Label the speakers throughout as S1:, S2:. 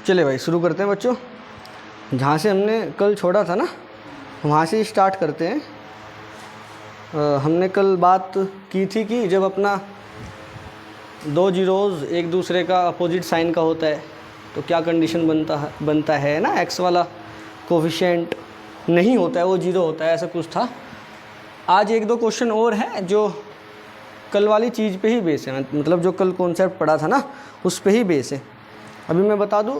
S1: चले भाई शुरू करते हैं बच्चों। जहाँ से हमने कल छोड़ा था ना वहाँ से स्टार्ट करते हैं। हमने कल बात की थी कि जब अपना दो जीरोज़ एक दूसरे का अपोजिट साइन का होता है तो क्या कंडीशन बनता है ना, एक्स वाला कोफिशिएंट नहीं होता है, वो जीरो होता है, ऐसा कुछ था। आज एक दो क्वेश्चन और हैं जो कल वाली चीज़ पे ही बेस है, मतलब जो कल कॉन्सेप्ट पढ़ा था ना उस पे ही बेस है। अभी मैं बता दूं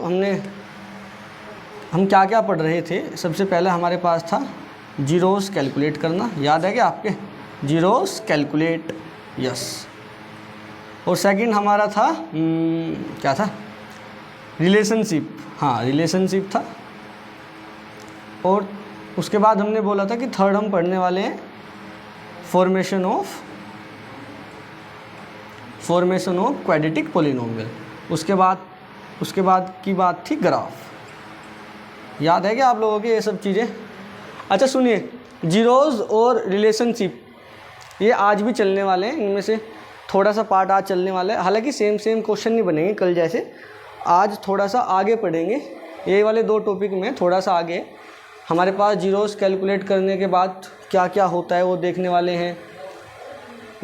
S1: हम क्या क्या पढ़ रहे थे। सबसे पहले हमारे पास था जीरोस कैलकुलेट करना, याद है क्या आपके? Zeros calculate, yes. और सेकंड हमारा था क्या था? रिलेशनशिप, हाँ रिलेशनशिप था। और उसके बाद हमने बोला था कि थर्ड हम पढ़ने वाले हैं फॉर्मेशन ऑफ क्वाड्रेटिक पॉलिनोमियल। उसके बाद की बात थी ग्राफ। याद है क्या आप लोगों के ये सब चीज़ें? अच्छा सुनिए, जीरोज़ और रिलेशनशिप ये आज भी चलने वाले हैं, इनमें से थोड़ा सा पार्ट आज चलने वाला है। हालांकि सेम क्वेश्चन नहीं बनेंगे कल जैसे, आज थोड़ा सा आगे पढ़ेंगे। ये वाले दो टॉपिक में थोड़ा सा आगे हमारे पास जीरोज़ कैलकुलेट करने के बाद क्या क्या होता है वो देखने वाले हैं।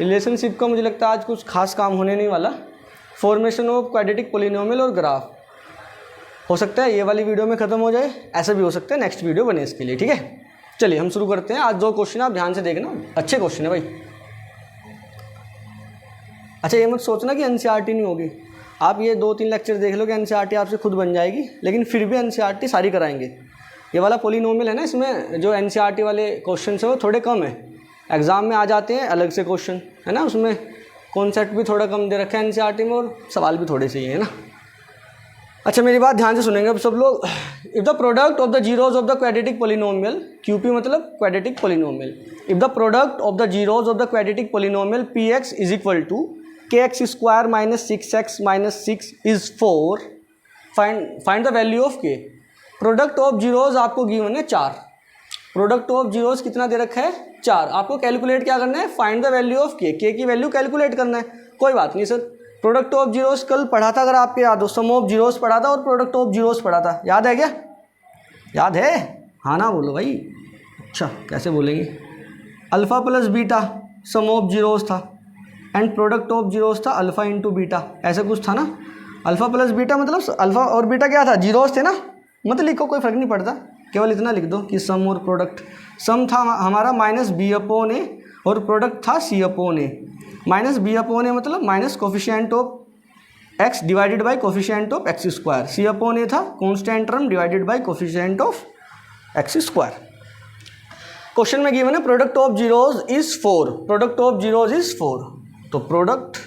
S1: रिलेशनशिप का मुझे लगता है आज कुछ खास काम होने नहीं वाला। फॉर्मेशन ऑफ क्वाड्रेटिक पॉलिनोमियल और ग्राफ हो सकता है ये वाली वीडियो में ख़त्म हो जाए, ऐसा भी हो सकता है नेक्स्ट वीडियो बने इसके लिए, ठीक है। चलिए हम शुरू करते हैं। आज दो क्वेश्चन आप ध्यान से देखना, अच्छे क्वेश्चन है भाई। अच्छा ये मत सोचना कि एनसीईआरटी नहीं होगी, आप ये 2-3 लेक्चर देख लो कि एनसीईआरटी आपसे खुद बन जाएगी, लेकिन फिर भी एनसीईआरटी सारी कराएंगे। ये वाला पॉलिनोमियल है ना, इसमें जो एनसीईआरटी वाले क्वेश्चन है वो थोड़े कम है, एग्ज़ाम में आ जाते हैं अलग से क्वेश्चन, है ना। उसमें कॉन्सेप्ट भी थोड़ा कम दे रखा है एनसीईआरटी में और सवाल भी थोड़े से ही है ना। अच्छा मेरी बात ध्यान से सुनेंगे अब सब लोग। If the product of the zeros of the quadratic polynomial, QP मतलब quadratic polynomial, if the product of the zeros of the quadratic polynomial p x is equal to k x square minus 6x minus 6 is 4, find the value of k. Product of zeros आपको given है 4। Product of zeros कितना दे रखा है? 4। आपको calculate क्या करना है? Find the value of के की वैल्यू कैलकुलेट करना है। कोई बात नहीं सर, प्रोडक्ट ऑफ जीरोज कल पढ़ा था, अगर आपके याद हो, सम ऑफ जीरोज पढ़ा था और प्रोडक्ट ऑफ जीरोज पढ़ा था, याद है क्या? याद है? हाँ ना बोलो भाई। अच्छा कैसे बोलेंगे? Alpha plus beta sum of zeros था एंड प्रोडक्ट ऑफ जीरोज था अल्फ़ा इंटू बीटा, ऐसा कुछ था ना। अल्फ़ा प्लस बीटा मतलब अल्फ़ा और बीटा क्या था? जीरोज थे ना। मत लिखो, कोई फ़र्क नहीं पड़ता, केवल इतना लिख दो कि सम और प्रोडक्ट। सम था हमारा माइनस बी अपॉन ए और प्रोडक्ट था c upon A. Minus B upon a मतलब minus coefficient of x divided by coefficient of x square. C upon a था constant term divided by coefficient of x square. Question में given है product of zeros is 4। Product of zeros is 4, तो product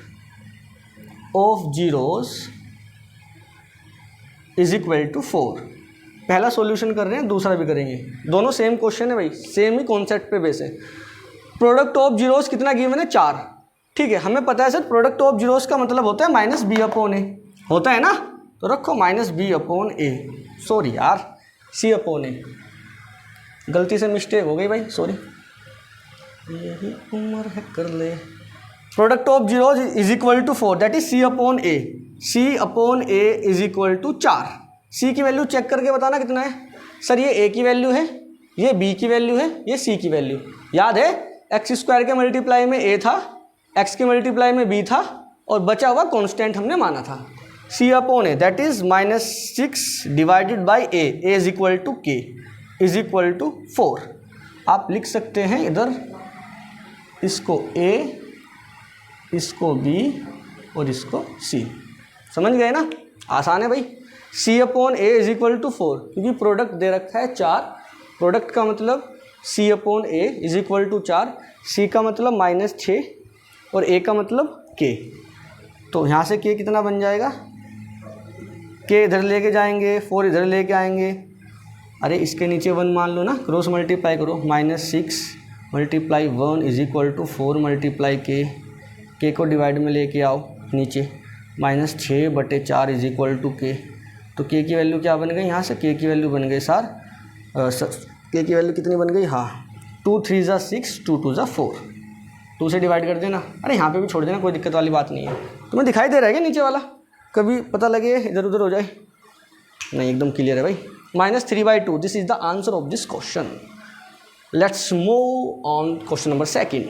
S1: of zeros is equal to 4। पहला solution कर रहे हैं, दूसरा भी करेंगे, दोनों सेम क्वेश्चन है भाई, सेम ही कॉन्सेप्ट पे बेस है। प्रोडक्ट ऑफ जीरोस कितना गिवन है? 4, ठीक है। हमें पता है सर प्रोडक्ट ऑफ जीरोस का मतलब होता है माइनस बी अपॉन ए, होता है ना, तो रखो माइनस बी अपॉन ए। सॉरी यार, सी अपॉन ए, गलती से मिस्टेक हो गई भाई, सॉरी, यही उम्र है कर ले। Product of zeros is equal to 4, that is C upon A. C upon A is equal to 4। C की वैल्यू चेक करके बताना कितना है। सर ये ए की वैल्यू है, ये बी की वैल्यू है, ये सी की वैल्यू। याद है एक्स स्क्वायर के मल्टीप्लाई में ए था, एक्स के मल्टीप्लाई में बी था और बचा हुआ कांस्टेंट हमने माना था। C upon a that is minus 6 divided by a is equal to k is equal to 4। आप लिख सकते हैं इधर इसको ए, इसको बी और इसको सी। समझ गए ना? आसान है भाई। C upon A is equal to 4, क्योंकि प्रोडक्ट दे रखा है 4। प्रोडक्ट का मतलब C upon A is equal to 4, C का मतलब माइनस 6 और ए का मतलब के। तो यहाँ से के कितना बन जाएगा? के इधर लेके जाएंगे, 4 इधर लेके आएंगे, अरे इसके नीचे 1 मान लो ना, क्रॉस मल्टीप्लाई करो, minus 6 multiply 1 is equal to 4 multiply के को डिवाइड में लेके आओ नीचे, माइनस 6/4 इज इक्वल टू के। तो के की वैल्यू क्या बन गई? यहाँ से के की वैल्यू बन गई सर, के की वैल्यू कितनी बन गई? हाँ 2 3 ज़ा 6, 2 2 ज़ा 4, 2 से डिवाइड कर देना। अरे यहाँ पे भी छोड़ देना, कोई दिक्कत वाली बात नहीं है। तुम्हें दिखाई दे रहा है क्या नीचे वाला? कभी पता लगे इधर उधर हो जाए। नहीं, एकदम क्लियर है भाई, -3/2। This is the answer of this question. Let's move on question number 2।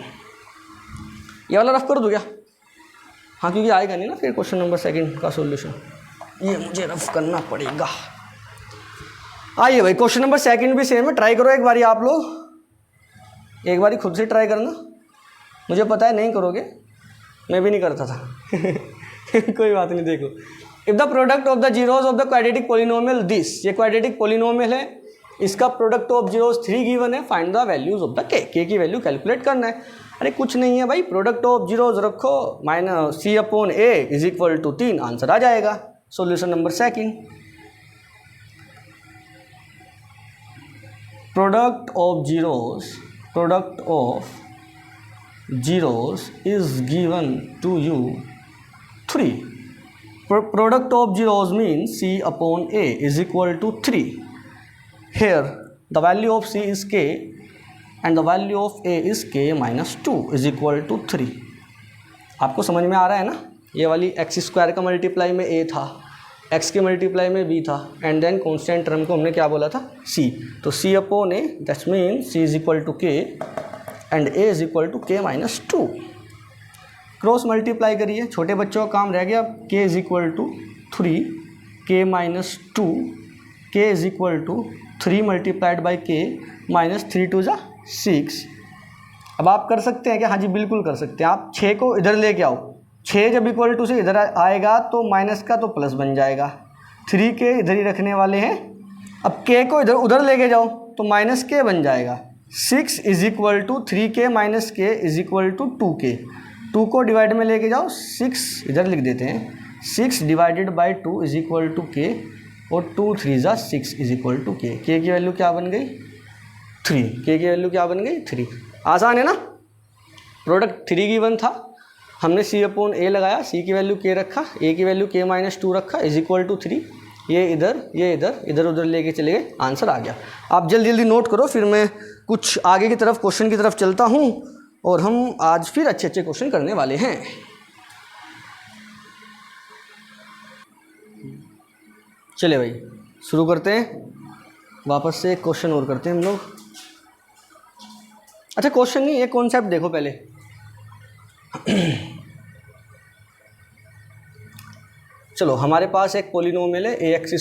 S1: ये वाला रफ कर दूँ क्या? हाँ, क्योंकि आएगा नहीं ना फिर क्वेश्चन नंबर 2 का सॉल्यूशन, ये मुझे रफ करना पड़ेगा। आइए भाई, क्वेश्चन नंबर 2 भी सेम है, ट्राई करो एक बारी आप लोग, एक बारी खुद से ट्राई करना। मुझे पता है नहीं करोगे, मैं भी नहीं करता था कोई बात नहीं। देखो, if the product of the zeros of the quadratic polynomial this, ये क्वाड्रेटिक पोलिनोमियल है, इसका प्रोडक्ट ऑफ जीरोज 3 गिवन है, find the values of the के की वैल्यू कैलकुलेट करना है। अरे कुछ नहीं है भाई, प्रोडक्ट ऑफ जीरोज रखो, -C/A is equal to 3, answer आ जाएगा। Solution number 2, product of zeros is given to you 3। Product of zeros means C/A is equal to 3। Here the value of C is K and the value of A is K minus 2 is equal to 3। आपको समझ में आ रहा है ना? ये वाली x² का multiply में A था, x के मल्टीप्लाई में B था, एंड देन कॉन्स्टेंट टर्म को हमने क्या बोला था? C। तो C/A that's mean C is equal to K and A is equal to K minus 2। Cross multiply करिए, छोटे बच्चों का काम रह गया। K is equal to 3, K minus 2, K is equal to 3 multiplied by K -3 2 6। अब आप कर सकते हैं क्या? हाँ जी, बिल्कुल कर सकते हैं। आप 6 को इधर लेके आओ, 6 जब इक्वल टू से इधर आएगा तो माइनस का तो प्लस बन जाएगा। 3 के इधर ही रखने वाले हैं। अब K को इधर उधर लेके जाओ तो -K बन जाएगा। 6 is equal to 3K - K is equal to 2K। 2 को डिवाइड में लेके जाओ, 6 इधर लिख देते हैं, 6 divided by 2 is equal to K, और 2 3 6 is equal to K। K की वैल्यू क्या बन गई? 3। K की वैल्यू क्या बन गई? 3। आसान है ना? प्रोडक्ट 3 गिवन था, हमने C/A लगाया, C की वैल्यू K रखा, A की वैल्यू K - 2 रखा, इज इक्वल टू 3। ये इधर, ये इधर, इधर उधर लेके चले गए, आंसर आ गया। आप जल्दी जल्दी नोट करो, फिर मैं कुछ आगे की तरफ क्वेश्चन की तरफ चलता हूँ, और हम आज फिर अच्छे अच्छे क्वेश्चन करने वाले हैं। चले भाई, शुरू करते हैं। वापस से एक क्वेश्चन और करते हैं हम लोग। अच्छा, क्वेश्चन नहीं, एक कॉन्सेप्ट देखो पहले। चलो, हमारे पास एक पोलिनोमियल है ax²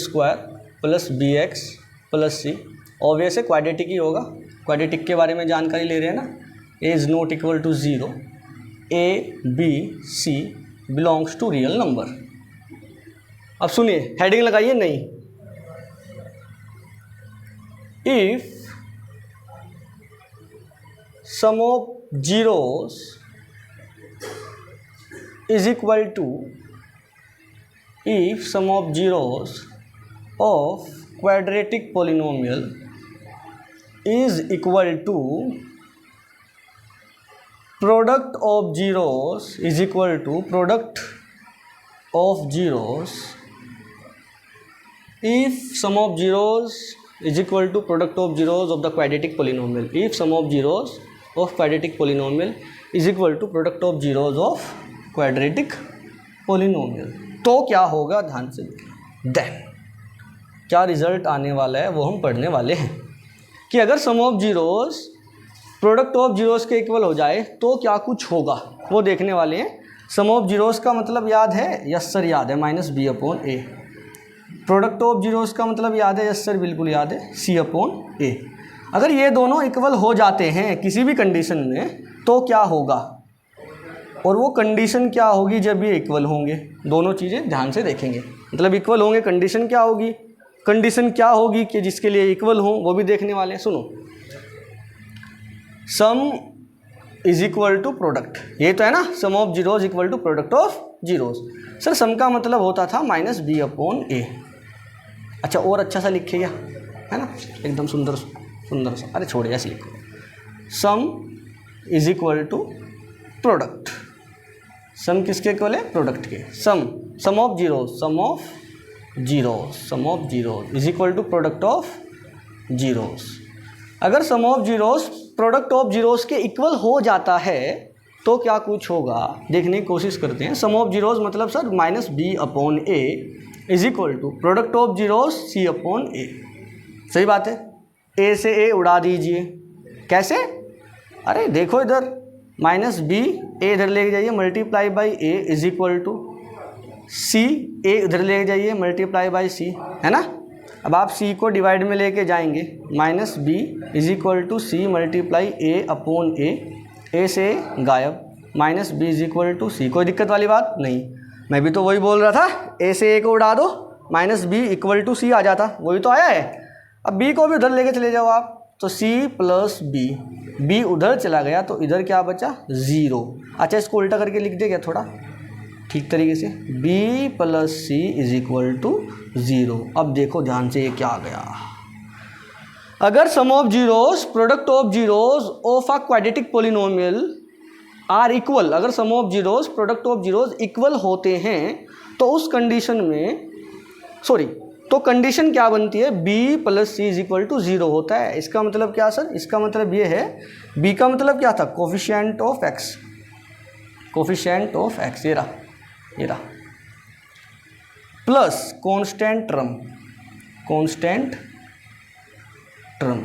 S1: + bx + c। ऑब्वियस है क्वाड्रेटिक ही होगा, क्वाड्रेटिक के बारे में जानकारी ले रहे हैं ना। a is not equal to 0, a b c belongs to real number. अब सुनिए, हेडिंग लगाइए। नहीं, if sum of zeros is equal to, if sum of zeros of quadratic polynomial is equal to product of zeros is equal to product of zeros, if sum of zeros is equal to product of zeros of the quadratic polynomial, if sum of zeros of quadratic polynomial is equal to product of zeros of quadratic polynomial, तो क्या होगा? ध्यान से then क्या result आने वाला है वो हम पढ़ने वाले हैं कि अगर sum of zeros product of zeros के इक्वल हो जाए तो क्या कुछ होगा, वो देखने वाले हैं। सम ऑफ जीरोस का मतलब याद है? यस सर याद है, -B/A। प्रोडक्ट ऑफ जीरोस का मतलब याद है? यस सर बिल्कुल याद है, C/A। अगर ये दोनों इक्वल हो जाते हैं किसी भी कंडीशन में तो क्या होगा, और वो कंडीशन क्या होगी जब ये इक्वल होंगे? दोनों चीज़ें ध्यान से देखेंगे। मतलब इक्वल होंगे, कंडीशन क्या होगी, कंडीशन क्या होगी कि जिसके लिए इक्वल हो, वो भी देखने वाले हैं। सुनो, sum is equal to product, ये तो है ना, sum of zeros equal to product of zeros. Sir sum का मतलब होता था -B/A। अच्छा, और अच्छा सा लिखिएगा, है ना, एकदम सुंदर सुंदर सा। अरे छोड़िए, ऐसे लिखो, sum is equal to product. Sum किसके इक्वल है? प्रोडक्ट के। Sum of zeros is equal to product of zeros. अगर sum of zeros product of zeros के इक्वल हो जाता है तो क्या कुछ होगा, देखने की कोशिश करते हैं। सम ऑफ जीरोस मतलब sir -B/A is equal to product of zeros C upon a. सही बात है, ए से ए उड़ा दीजिए। कैसे? अरे देखो इधर माइनस बी, ए इधर लेके जाइए multiply by a is equal to c, a इधर लेके जाइए मल्टीप्लाई बाई सी, है ना। अब आप सी को डिवाइड में लेके जाएंगे, minus b is equal to c multiply a upon ए से गायब, minus b is equal to c. कोई दिक्कत वाली बात नहीं, मैं भी तो वही बोल रहा था, ए से ए को उड़ा दो, माइनस बी इक्वल टू सी आ जाता, वही तो आया है। अब बी को भी उधर लेके चले जाओ आप, तो सी प्लस बी, बी उधर चला गया तो इधर क्या बचा? ज़ीरो। अच्छा इसको उल्टा करके लिख दे क्या थोड़ा ठीक तरीके से, b plus C is equal to zero. अब देखो ध्यान से ये क्या आ गया, अगर sum of zeros product of zeros of a quadratic polynomial are equal, अगर sum of zeros product of zeros equal होते हैं तो उस कंडीशन में तो कंडीशन क्या बनती है? b plus C is equal to zero होता है। इसका मतलब क्या सर? इसका मतलब ये है, b का मतलब क्या था? Coefficient of x, coefficient of x, ये रहा प्लस कांस्टेंट टर्म,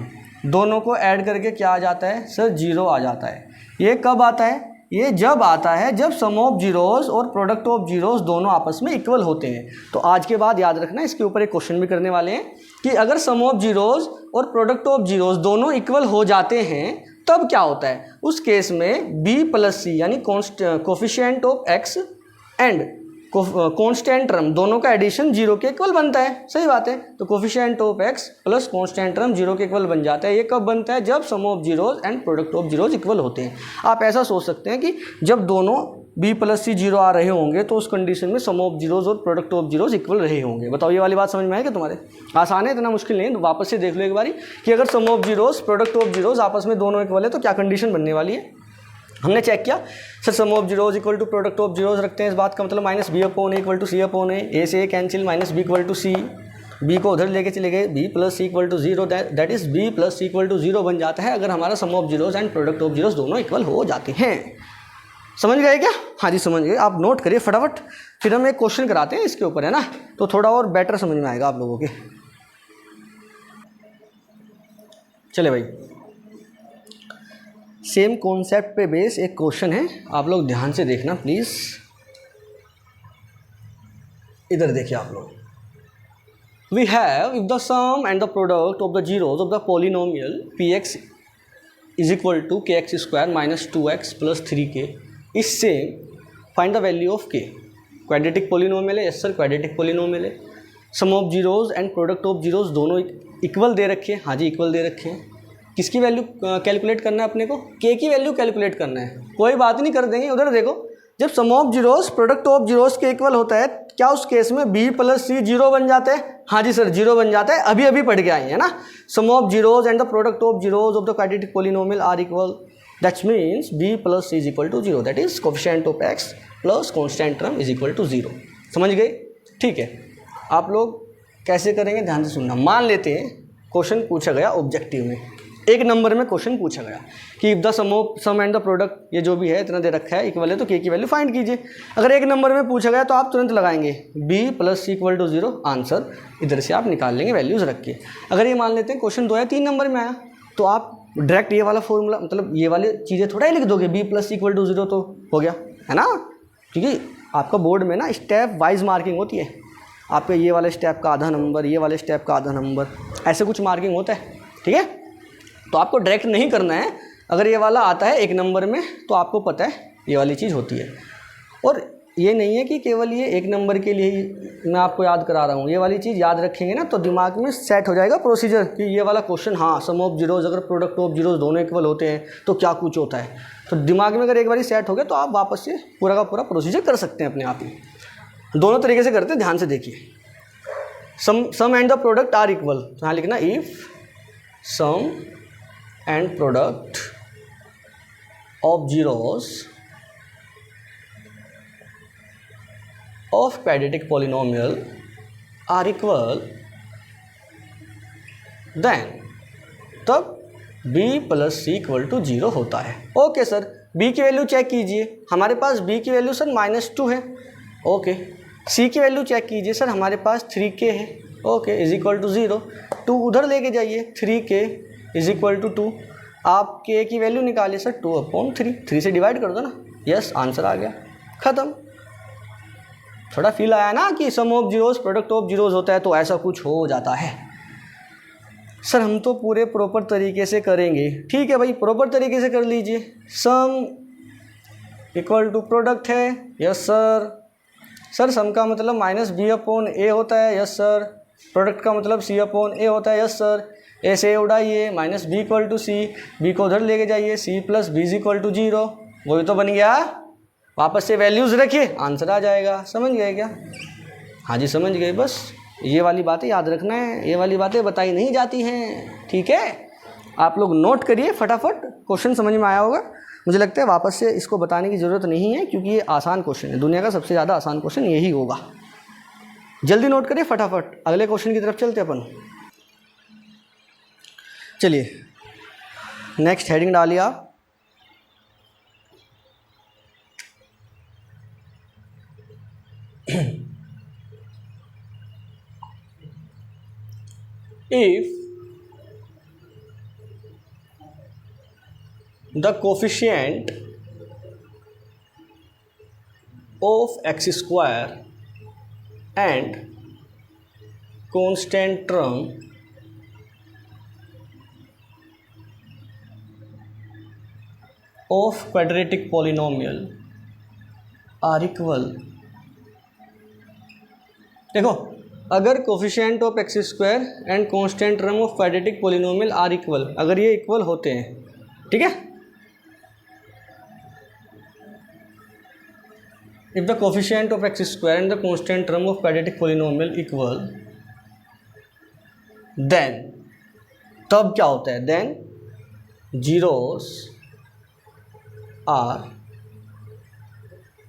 S1: दोनों को ऐड करके क्या आ जाता है सर? जीरो आ जाता है। ये कब आता है? ये जब आता है जब सम ऑफ जीरोस और प्रोडक्ट ऑफ जीरोस दोनों आपस में इक्वल होते हैं। तो आज के बाद याद रखना, इसके ऊपर एक क्वेश्चन भी करने वाले हैं कि अगर सम ऑफ जीरोस और प्रोडक्ट ऑफ जीरोस दोनों इक्वल हो जाते हैं तब क्या होता है? उस केस में b प्लस सी यानी coefficient of x and constant term दोनों का एडिशन जीरो के इक्वल बनता है। सही बात है, तो coefficient of x plus constant term zero के इक्वल बन जाता है। ये कब बनता है? जब sum of zeros and product of zeros equal होते हैं। आप ऐसा सोच सकते हैं कि जब दोनों b प्लस सी जीरो आ रहे होंगे तो उस कंडीशन में सम ऑफ जीरोस और प्रोडक्ट ऑफ जीरोस इक्वल रहे होंगे। बताओ ये वाली बात समझ में आएगी तुम्हारे? आसान है, इतना मुश्किल नहीं है। तो वापस से देख लो एक बारी कि अगर sum of zeros product of zeros आपस में दोनों इक्वल है तो क्या कंडीशन बनने वाली है। हमने चेक किया sir, sum of zeros equal to product of zeros रखते हैं, इस बात का मतलब minus B upon A equal to C upon ए से A cancel, minus B equal to C, B को उधर लेके चले गए, B plus C equal to zero, that is B plus C equal to zero बन जाता है अगर हमारा sum of zeros and product of zeros दोनों इक्वल हो जाते हैं। समझ गए क्या? हाँ जी समझ गए। आप नोट करिए फटाफट, फिर हम एक क्वेश्चन कराते हैं इसके ऊपर, है ना, तो थोड़ा और बेटर समझ में आएगा आप लोगों के। चले भाई, सेम कॉन्सेप्ट पे बेस एक क्वेश्चन है, आप लोग ध्यान से देखना प्लीज़। इधर देखिए आप लोग, we have if the sum and the product of the zeros of the polynomial px is equal to kx square minus 2x plus 3k is same, find the value of k। Quadratic polynomial है, yes sir quadratic polynomial है। Sum of zeros and product of zeros दोनों equal दे रखे हैं। हाँ जी equal दे रखे हैं। किसकी वैल्यू कैलकुलेट करना है अपने को? k की वैल्यू कैलकुलेट करना है। कोई बात नहीं, कर देंगे। उधर देखो, जब sum of zeros product of zeros के इक्वल होता है क्या उस केस में b प्लस सी जीरो बन जाता है? हाँ जी सर जीरो बन जाता है, अभी अभी पढ़ के आए हैं ना। Sum of zeros and the product of zeros of the quadratic polynomial are equal, that means b plus C is equal to zero, that is coefficient of x plus constant term is equal to zero. समझ गए? ठीक है, आप लोग कैसे करेंगे ध्यान से सुनना। मान लेते हैं क्वेश्चन पूछा गया ऑब्जेक्टिव में, एक नंबर में क्वेश्चन पूछा गया कि if the sum and the product, ये जो भी है इतना दे रखा है इक्वल है तो k की वैल्यू फाइंड कीजिए। अगर एक नंबर में पूछा गया तो आप तुरंत लगाएंगे b plus C equal to zero, answer इधर से आप निकाल लेंगे वैल्यूज़ रख के। अगर ये मान लेते हैं क्वेश्चन 2 या 3 नंबर में आया तो आप डायरेक्ट ये वाला फॉर्मूला, मतलब ये वाली चीज़ें थोड़ा ही लिख दोगे, b plus C equal to zero तो हो गया, है ना। क्योंकि आपका बोर्ड में ना स्टेप वाइज मार्किंग होती है, आपका ये वाले स्टेप का आधा नंबर, ये वाले स्टेप का आधा नंबर, ऐसे कुछ मार्किंग होता है। ठीक है, तो आपको डायरेक्ट नहीं करना है। अगर ये वाला आता है एक नंबर में तो आपको पता है ये वाली चीज़ होती है। और ये नहीं है कि केवल ये एक नंबर के लिए ही मैं आपको याद करा रहा हूँ, ये वाली चीज़ याद रखेंगे ना तो दिमाग में सेट हो जाएगा प्रोसीजर कि ये वाला क्वेश्चन, हाँ सम ऑफ जीरोस अगर प्रोडक्ट ऑफ जीरोस दोनों इक्वल होते हैं तो क्या कुछ होता है। तो दिमाग में अगर एक बार सेट हो गया तो आप वापस से पूरा का पूरा प्रोसीजर कर सकते हैं अपने आप ही। दोनों तरीके से करते हैं, ध्यान से देखिए। Sum and the product are equal, तो यहाँ लिखना if sum and product of zeros of quadratic polynomial are equal, then तब b plus C equal to zero होता है। ओके सर, b की वैल्यू चेक कीजिए, हमारे पास b की वैल्यू सर -2 है। ओके, सी की वैल्यू चेक कीजिए सर, हमारे पास 3k है, ओके इज इक्वल टू 0, 2 उधर लेके जाइए, 3k इज इक्वल टू 2, आप k की वैल्यू निकालिए सर 2/3, 3 से डिवाइड कर दो ना, यस आंसर आ गया, ख़त्म। थोड़ा फील आया ना कि sum of zeros product of zeros होता है, तो ऐसा कुछ हो जाता है। सर हम तो पूरे प्रॉपर तरीके से करेंगे, ठीक है भाई प्रॉपर तरीके से कर लीजिए। सम इक्वल टू प्रोडक्ट है, यस सर। सर सम का मतलब -b/a होता है, यस सर। प्रोडक्ट का मतलब c/a होता है, यस सर। a से उड़ाइए, -b = c, b को उधर लेके जाइए, c + b = 0, वही तो बन गया। वापस से वैल्यूज़ रखिए, आंसर आ जाएगा। समझ गए क्या? हाँ जी समझ गए। बस ये वाली बातें याद रखना है, ये वाली बातें बताई नहीं जाती हैं, ठीक है। आप लोग नोट करिए फटाफट, क्वेश्चन समझ में आया होगा। मुझे लगता है वापस से इसको बताने की ज़रूरत नहीं है, क्योंकि ये आसान क्वेश्चन है, दुनिया का सबसे ज़्यादा आसान क्वेश्चन यही होगा। जल्दी नोट करिए फटाफट, अगले क्वेश्चन की तरफ चलते अपन। चलिए नेक्स्ट हेडिंग डालिए आप। If the coefficient of x square and constant term of quadratic polynomial are equal, देखो अगर coefficient of x square and constant term of quadratic polynomial are equal, अगर ये इक्वल होते हैं, ठीक है। If the coefficient of x square and the constant term of quadratic polynomial equal, then तब क्या होता है, then zeros are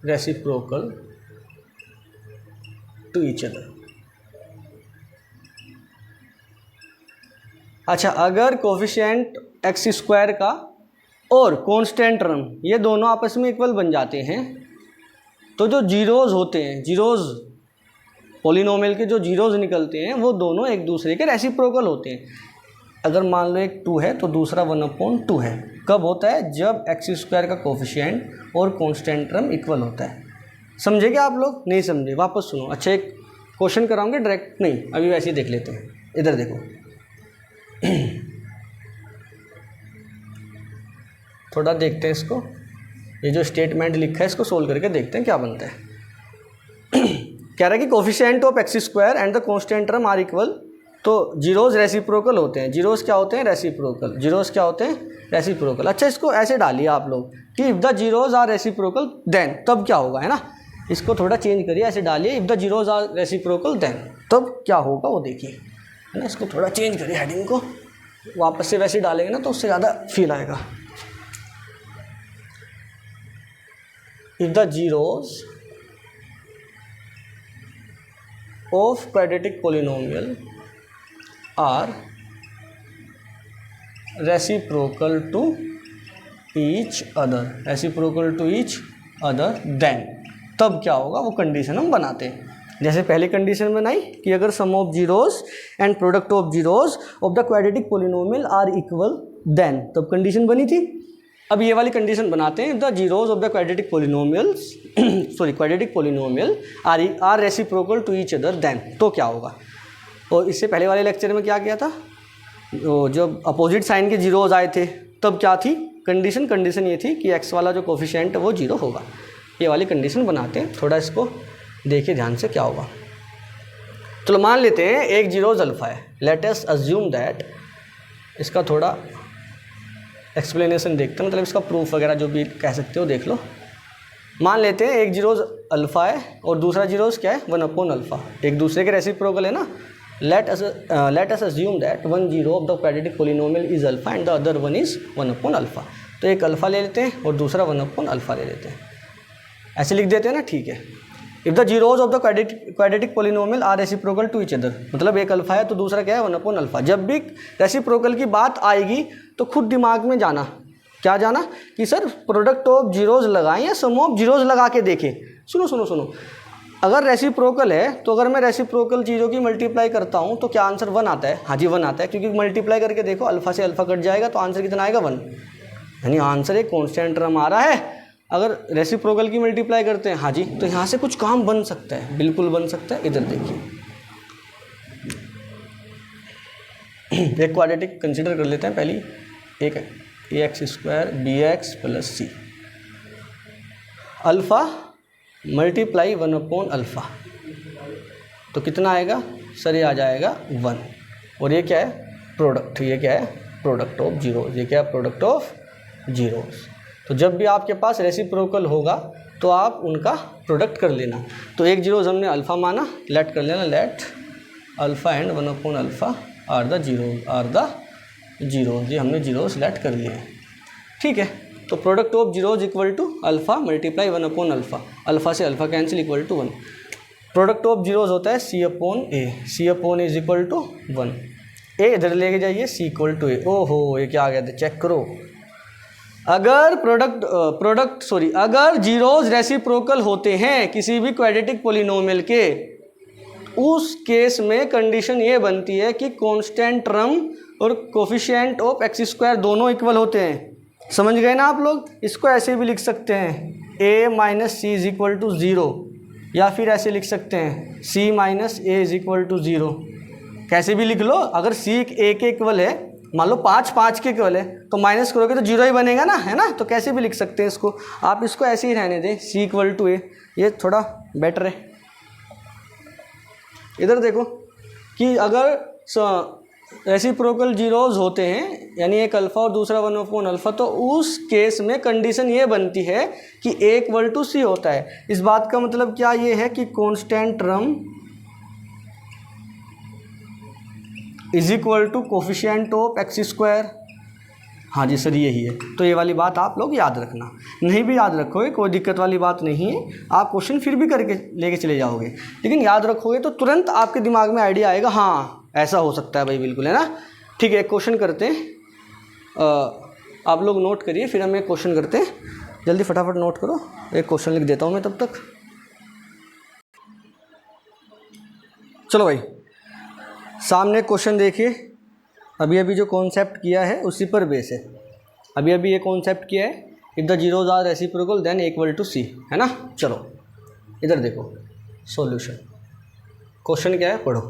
S1: reciprocal to each other. अच्छा, अगर कोफिशिएंट एक्स स्क्वायर का और कांस्टेंट टर्म ये दोनों आपस में इक्वल बन जाते हैं, तो जो जीरोज़ होते हैं, जीरोज़ पोलिनोमियल के जो जीरोज़ निकलते हैं वो दोनों एक दूसरे के रेसिप्रोकल होते हैं। अगर मान लो एक 2 है तो दूसरा 1/2 है। कब होता है? जब एक्स स्क्वायर का कोफिशिएंट और कांस्टेंट टर्म इक्वल होता है। समझे क्या आप लोग? नहीं समझे? वापस सुनो। अच्छा एक क्वेश्चन कराऊंगे डायरेक्ट नहीं, अभी वैसे ही देख लेते हैं। इधर देखो थोड़ा देखते हैं इसको, ये जो स्टेटमेंट लिखा है इसको सोल्व करके देखते हैं क्या बनता है। कह रहा है कि coefficient of x square and the constant term are equal, तो जीरोज रेसिप्रोकल होते हैं। जीरोज क्या होते हैं? रेसिप्रोकल। जीरोज क्या होते हैं? रेसिप्रोकल। अच्छा इसको ऐसे डालिए आप लोग कि if the zeros are reciprocal then, तब क्या होगा, है ना। इसको थोड़ा चेंज करिए, ऐसे डालिए if the zeros are reciprocal then, तब क्या होगा वो देखिए, है ना। इसको थोड़ा चेंज करिए हेडिंग को, वापस से वैसे डालेंगे ना तो उससे ज़्यादा फील आएगा। If the zeros of quadratic polynomial are reciprocal to each other, reciprocal to each other, then तब क्या होगा वो कंडीशन हम बनाते हैं। जैसे पहले कंडीशन बनाई कि अगर sum of zeros and product of zeros of the quadratic polynomial are equal, then तब कंडीशन बनी थी। अब ये वाली कंडीशन बनाते हैं, the zeros of the quadratic polynomials sorry quadratic polynomial are reciprocal to each other, then तो क्या होगा। और इससे पहले वाले लेक्चर में क्या किया था, जब अपोजिट साइन के जीरोज आए थे तब क्या थी कंडीशन? कंडीशन ये थी कि एक्स वाला जो कोफिशिएंट है वो जीरो होगा। ये वाली कंडीशन बनाते हैं, थोड़ा इसको देखिए ध्यान से क्या होगा। चलो मान लेते हैं एक जीरोज अल्फा है, लेट अस अज्यूम दैट, इसका थोड़ा एक्सप्लेनेशन देखते हैं, मतलब इसका प्रूफ वगैरह जो भी कह सकते हो देख लो। मान लेते हैं एक जीरोज अल्फा है और दूसरा जीरोज क्या है? 1/α, एक दूसरे के रेसिप्रोकल है ना। Let us assume that one zero of the quadratic polynomial is alpha and the other one is 1/α। तो एक अल्फा ले लेते हैं और दूसरा 1/α ले लेते हैं, ऐसे लिख देते हैं ना, ठीक है। If the zeros of the quadratic polynomial are reciprocal to each other, मतलब एक अल्फा है तो दूसरा क्या है? 1/α। जब भी रेसिप्रोकल की बात आएगी तो खुद दिमाग में जाना, क्या जाना कि सर प्रोडक्ट ऑफ जीरोज लगाएं या सम ऑफ जीरोज लगा के देखें। सुनो सुनो सुनो, अगर रेसिप्रोकल है तो अगर मैं रेसिप्रोकल चीज़ों की मल्टीप्लाई करता हूँ तो क्या आंसर 1 आता है? हाँ जी 1 आता है, क्योंकि मल्टीप्लाई करके देखो अल्फा से अल्फा कट जाएगा तो आंसर कितना आएगा 1, यानी आंसर एक कॉन्स्टेंट टर्म आ रहा है। अगर रेसिप्रोकल की मल्टीप्लाई करते हैं हाँ जी, तो यहाँ से कुछ काम बन सकता है, बिल्कुल बन सकता है। इधर देखिए एक क्वाड्रेटिक कंसिडर कर लेते हैं पहली, एक ax² bx + c alpha multiply 1/अल्फ़ा, तो कितना आएगा सर? ये आ जाएगा 1। और ये क्या है? प्रोडक्ट। ये क्या है? Product of zeros. ये क्या है? Product of zeros. तो जब भी आपके पास रेसिप्रोकल होगा तो आप उनका प्रोडक्ट कर लेना। तो एक जीरोस हमने अल्फ़ा माना, लेट कर लेना, लेट अल्फ़ा एंड 1/अल्फ़ा आर द जीरोस। ये हमने जीरोस लेट कर लिए हैं, ठीक है। तो product of zeros equal to alpha multiply 1/अल्फ़ा, अल्फ़ा से alpha cancel equal to 1। Product of zeros होता है C/A, C/A is equal to 1। ए इधर लेके जाइए, C इक्वल टू A। ओहो ये क्या आ गया था, चेक करो। अगर जीरोस रेसिप्रोकल होते हैं किसी भी क्वाड्रेटिक पॉलिनोमियल के, उस केस में कंडीशन ये बनती है कि कांस्टेंट टर्म और कोफिशिएंट ऑफ x² दोनों इक्वल होते हैं। समझ गए ना आप लोग? इसको ऐसे भी लिख सकते हैं a - c is equal to 0, या फिर ऐसे लिख सकते हैं c - a is equal to 0। कैसे भी लिख लो। अगर c a के इक्वल है, मान लो 5 के इक्वल है, तो माइनस करोगे तो 0 ही बनेगा ना, है ना। तो कैसे भी लिख सकते हैं इसको। आप इसको ऐसे ही रहने दें, c इक्वल टू a, ये थोड़ा बेटर है। इधर देखो कि अगर रेसिप्रोकल जीरोस होते हैं, यानी एक अल्फ़ा और दूसरा 1/अल्फ़ा, तो उस केस में कंडीशन ये बनती है कि a इक्वल टू c होता है। इस बात का मतलब क्या ये है कि constant term is equal to coefficient of x²। हाँ जी सर यही है। तो ये वाली बात आप लोग याद रखना, नहीं भी याद रखोगे कोई दिक्कत वाली बात नहीं है, आप क्वेश्चन फिर भी करके लेके चले जाओगे, लेकिन याद रखोगे तो तुरंत आपके दिमाग में आइडिया आएगा, हाँ ऐसा हो सकता है भाई, बिल्कुल, है ना। ठीक है, एक क्वेश्चन करते हैं। आप लोग नोट करिए, फिर हम एक क्वेश्चन करते हैं। जल्दी फटाफट नोट करो, एक क्वेश्चन लिख देता हूँ मैं तब तक। चलो भाई सामने क्वेश्चन देखिए। अभी जो कॉन्सेप्ट किया है उसी पर बेस है। अभी ये कॉन्सेप्ट किया है, if the zeros are reciprocal then equal to c, है ना। चलो इधर देखो सॉल्यूशन। क्वेश्चन क्या है पढ़ो।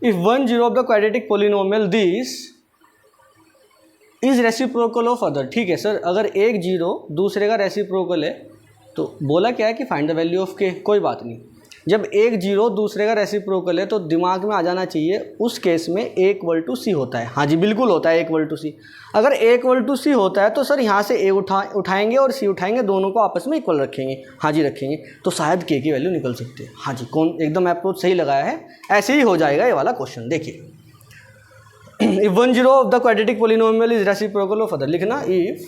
S1: If 1 zero of the quadratic polynomial this is reciprocal of other. ठीक है सर, अगर एक जीरो दूसरे का रेसिप्रोकल है तो बोला क्या है कि find the value of k। कोई बात नहीं, जब एक जीरो दूसरे का रेसिप्रोकल है तो दिमाग में आ जाना चाहिए उस केस में a इक्वल टू c होता है। हाँ जी बिल्कुल होता है a इक्वल टू c। अगर a इक्वल टू c होता है तो सर यहाँ से a उठाएंगे और c उठाएंगे, दोनों को आपस में इक्वल रखेंगे। हाँ जी रखेंगे, तो शायद k की वैल्यू निकल सकती है। हाँ जी कौन एकदम अप्रोच सही लगाया है, ऐसे ही हो जाएगा ये वाला क्वेश्चन। देखिए if 1 zero of the quadratic polynomial is reciprocal of other, लिखना if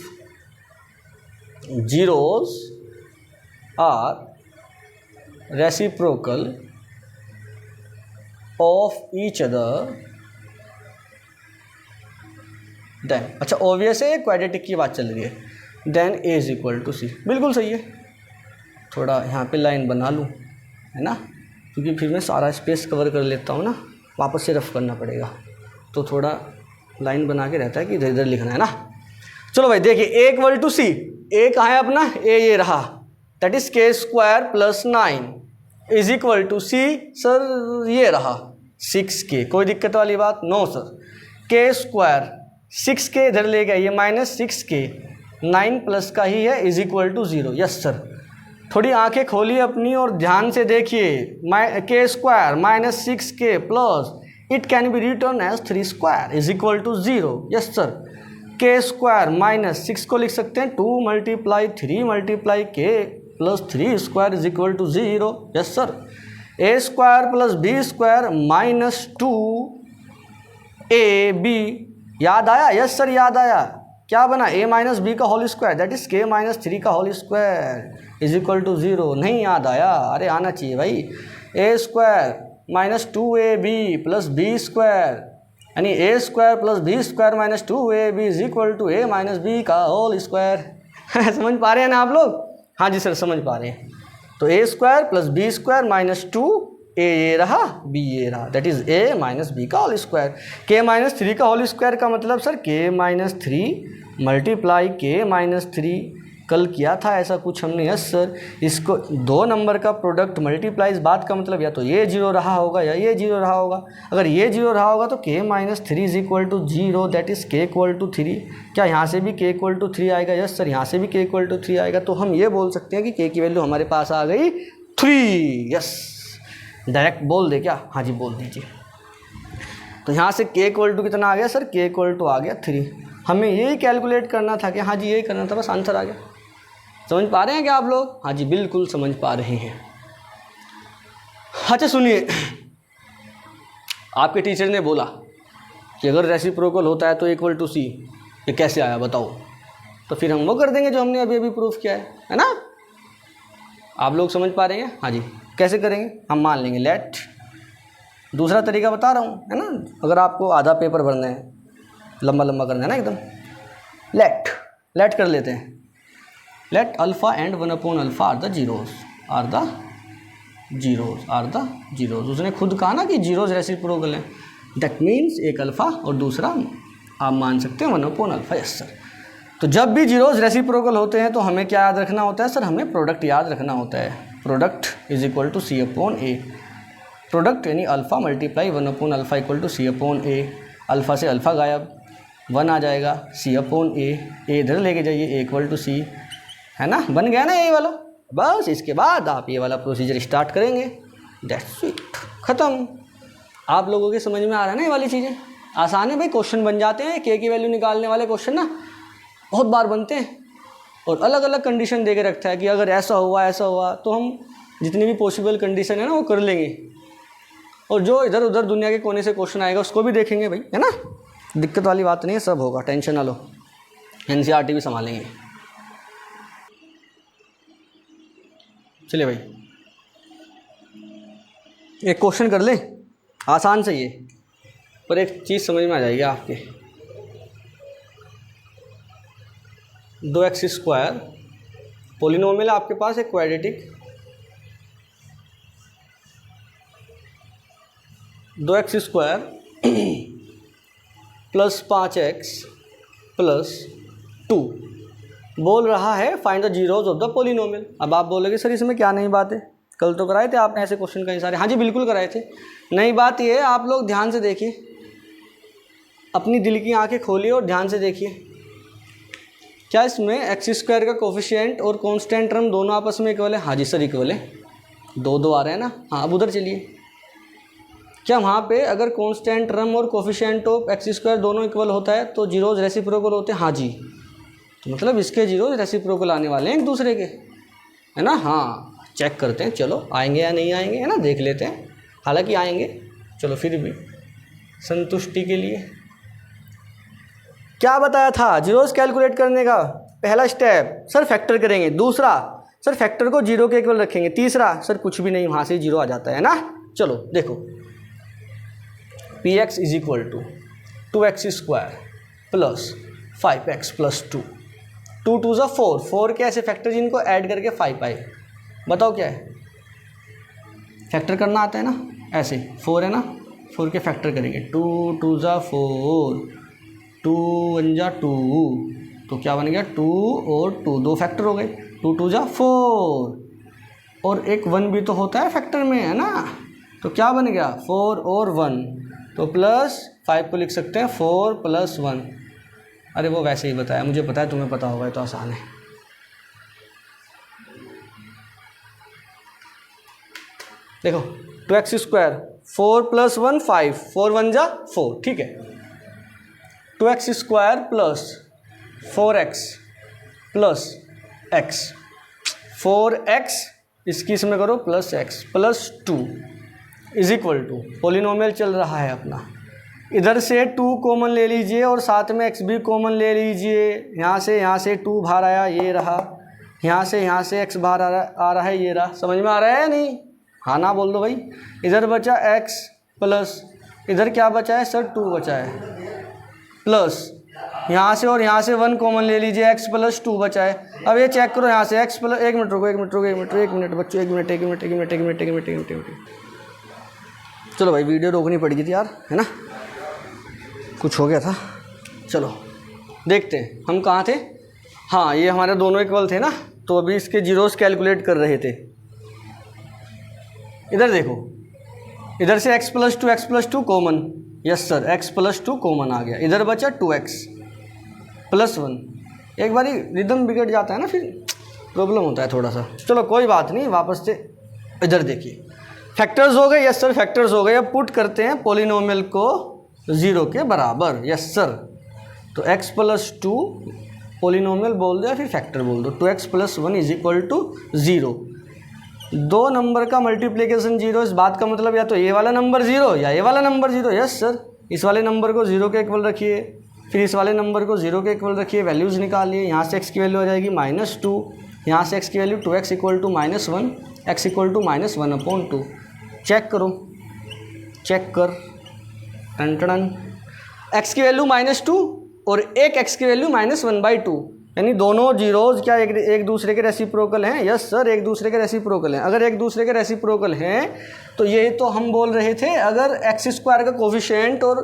S1: zeros are reciprocal of each other then, अच्छा ऑब्वियस है क्वाड्रेटिक की बात चल रही है, then a is equal to c। बिल्कुल सही है। थोड़ा यहाँ पे लाइन बना लूँ, है ना, क्योंकि फिर मैं सारा स्पेस कवर कर लेता हूँ ना, वापस से रफ करना पड़ेगा, तो थोड़ा लाइन बना के रहता है कि इधर इधर लिखना है ना। चलो भाई देखिए a equal to c, a कहाँ है अपना, a ये रहा, that is k² + 9 is equal to c। Sir ये रहा 6k, कोई दिक्कत वाली बात नो सर। k² 6k इधर ले गया, ये -6k 9 प्लस का ही है is equal to 0। Yes sir, थोड़ी आंखें खोलिए अपनी और ध्यान से देखिए। k² -6k plus it can be written as 3² is equal to 0। Yes sir, k² -6 को लिख सकते हैं 2 × 3 × k plus 3² is equal to 0। Yes sir, a² + b² -2ab, याद आया? यस सर याद आया। क्या बना, a - b का whole square that is k - 3 का whole square is equal to 0। नहीं याद आया? अरे आना चाहिए भाई। a² - 2ab + b² यानी a² + b² - 2ab is equal to a - b का होल स्क्वायर। समझ पा रहे हैं ना आप लोग? हाँ जी सर समझ पा रहे हैं। तो A square plus B square minus 2, A ये रहा, बी ये रहा, that is A minus B का होल स्क्वायर। के माइनस 3 का होल स्क्वायर का मतलब सर के माइनस 3 मल्टीप्लाई के माइनस 3, कल किया था ऐसा कुछ हमने। यस सर, इसको 2 नंबर का प्रोडक्ट मल्टीप्लाई, इस बात का मतलब या तो ये 0 रहा होगा या ये 0 रहा होगा। अगर ये 0 रहा होगा तो k minus 3 is equal to 0, that is k equal to 3। क्या यहाँ से भी के इक्वल टू 3 आएगा? यस सर, यहाँ से भी के इक्वल टू 3 आएगा। तो हम ये बोल सकते हैं कि के की वैल्यू हमारे पास आ गई 3। यस, डायरेक्ट बोल दे क्या? हाँ जी बोल दीजिए। तो यहाँ से के इक्वल टू कितना आ गया सर? के इक्वल टू आ गया 3। हमें यही कैलकुलेट करना था कि हाँ जी यही करना था, बस आंसर आ गया। समझ पा रहे हैं क्या आप लोग? हाँ जी बिल्कुल समझ पा रहे हैं। अच्छा सुनिए, आपके टीचर ने बोला कि अगर रेसिप्रोकल होता है तो इक्वल टू सी, ये कैसे आया बताओ? तो फिर हम वो कर देंगे जो हमने अभी अभी प्रूफ किया है ना? आप लोग समझ पा रहे हैं? हाँ जी, कैसे करेंगे? हम मान लेंगे लेट, दूसरा तरीका बता रहा हूँ है ना, अगर आपको आधा पेपर भरना है, लंबा लंबा करना है ना एकदम, लेट कर लेते हैं। Let alpha and 1 upon alpha are the zeros. उसने खुद कहा ना कि जीरोज़ रेसिप्रोकल है, दैट मीन्स एक अल्फ़ा और दूसरा आप मान सकते हैं 1 अपॉन अल्फ़ा। यस सर, तो जब भी जीरोज़ रेसिप्रोकल होते हैं तो हमें क्या याद रखना होता है सर? हमें प्रोडक्ट याद रखना होता है। Product is equal to C upon A. Product यानी alpha multiply 1 upon alpha equal to C upon A. Alpha से अल्फ़ा गायब, 1 आ जाएगा, सी अपॉन ए इधर लेके जाइए, ए इक्वल टू सी, है ना? बन गया ना ये वाला। बस इसके बाद आप ये वाला प्रोसीजर स्टार्ट करेंगे, दैट्स इट, ख़त्म। आप लोगों के समझ में आ रहा है ना ये वाली चीज़ें? आसान है भाई, क्वेश्चन बन जाते हैं। के की वैल्यू निकालने वाले क्वेश्चन ना बहुत बार बनते हैं, और अलग अलग कंडीशन दे के रखता है कि अगर ऐसा हुआ तो हम जितनी भी पॉसिबल कंडीशन है ना वो कर लेंगे, और जो इधर उधर दुनिया के कोने से क्वेश्चन आएगा उसको भी देखेंगे भाई, है ना? दिक्कत वाली बात नहीं है, सब होगा, टेंशन ना लो। एनसीईआरटी भी संभालेंगे। चलिए भाई एक क्वेश्चन कर ले, आसान से ये, पर एक चीज़ समझ में आ जाएगी आपके। 2x स्क्वायर पोलिनोमियल है आपके पास, एक quadratic. 2x square plus 5x plus 2 बोल रहा है find the zeros of the polynomial. अब आप बोलोगे सर इसमें क्या नई बात है, कल तो कराए थे आपने ऐसे क्वेश्चन कई सारे। हाँ जी बिल्कुल कराए थे। नई बात ये है, आप लोग ध्यान से देखिए, अपनी दिल की आंखें खोलिए और ध्यान से देखिए। क्या इसमें एक्स स्क्वायर का कोफिशिएंट और कांस्टेंट टर्म दोनों आपस में इक्वल है? हाँ जी सर इक्वल है, 2 आ रहे हैं ना। हाँ अब उधर चलिए, क्या वहाँ पे अगर कांस्टेंट टर्म और कोफिशिएंट ऑफ एक्स स्क्वायर दोनों इक्वल होता है तो जीरोज रेसिप्रोकल होते हैं? हाँ जी, तो मतलब इसके जीरोज रेसिप्रोकल आने वाले हैं एक दूसरे के, है ना? हाँ चेक करते हैं, चलो आएंगे या नहीं आएंगे, है ना? देख लेते हैं, हालांकि आएंगे, चलो फिर भी संतुष्टि के लिए। क्या बताया था जीरोस कैलकुलेट करने का? पहला स्टेप सर फैक्टर करेंगे, दूसरा सर फैक्टर को 0 के इक्वल रखेंगे, तीसरा सर कुछ भी नहीं, वहाँ से 0 आ जाता है ना। चलो देखो, p x is equal to 2x square plus 5x plus 2, 2 2 ज़ा 4, 4 के ऐसे फैक्टर जिनको ऐड करके 5 आए। बताओ क्या है? फैक्टर करना आता है ना, ऐसे 4 है ना, 4 के फैक्टर करेंगे, 2 2 ज़ा 4, 2 1 जा 2, तो क्या बन गया 2 और 2, 2 फैक्टर हो गए, 2 2 जा 4, और एक 1 भी तो होता है फैक्टर में, है ना? तो क्या बन गया 4 और 1, तो प्लस 5 को लिख सकते हैं 4 प्लस 1। अरे वो वैसे ही बताया, मुझे पता है तुम्हें पता होगा, ये तो आसान है। देखो 2x स्क्वायर 4 प्लस 1 5, 4 1 जा 4, ठीक है। 2x square plus 4x plus x, 4x इसकी इसमें करो plus x plus 2 is equal to, polynomial चल रहा है अपना, इधर से 2 कॉमन ले लीजिए और साथ में x भी कॉमन ले लीजिए। यहाँ से 2 बाहर आया, ये रहा, यहाँ से x बाहर आ रहा है, ये रहा। समझ में आ रहा है या नहीं? हाँ ना बोल दो भाई। इधर बचा x प्लस, इधर क्या बचा है सर? 2 बचा है, प्लस यहाँ से और यहाँ से 1 कॉमन ले लीजिए, x प्लस 2 बचा है। अब ये चेक करो यहाँ से x प्लस, एक मिनट रुको बच्चों, एक मिनट। चलो भाई वीडियो रोकनी पड़ेगी थी यार, है ना, कुछ हो गया था। चलो देखते हैं हम कहाँ थे। हाँ, ये हमारे दोनों इक्वल थे ना, तो अभी इसके जीरोस कैलकुलेट कर रहे थे। इधर देखो, इधर से x plus two common, yes sir, x plus 2 common आ गया, इधर बचा 2x प्लस 1। एक बारी रिदम बिगड़ जाता है ना, फिर प्रॉब्लम होता है थोड़ा सा। चलो कोई बात नहीं, वापस से इधर देखिए, फैक्टर्स हो गए, यस सर फैक्टर्स हो गए। अब पुट करते हैं पॉलिनोमियल को 0 के बराबर, यस सर। तो x प्लस 2 पॉलिनोमियल बोल दो या फिर फैक्टर बोल दो, 2x plus 1 is equal to 0। दो नंबर का मल्टीप्लिकेशन 0, इस बात का मतलब या तो ये वाला नंबर 0 या ये वाला नंबर 0, यस सर। इस वाले नंबर को 0 के इक्वल रखिए, फिर इस वाले नंबर को 0 के इक्वल रखिए, वैल्यूज़ निकालिए। यहाँ से x की वैल्यू आ जाएगी -2, यहाँ से x की value 2x equal to -1, x equal to -1/2। Check करो, चेक कर, टन x की वैल्यू -2 और एक x की वैल्यू -1/2, यानी दोनों जीरोज़ क्या एक दूसरे के रेसिप्रोकल हैं? यस सर, एक दूसरे के रेसिप्रोकल हैं। अगर एक दूसरे के रेसिप्रोकल हैं तो ये तो हम बोल रहे थे, अगर x² का कोफिशिएंट और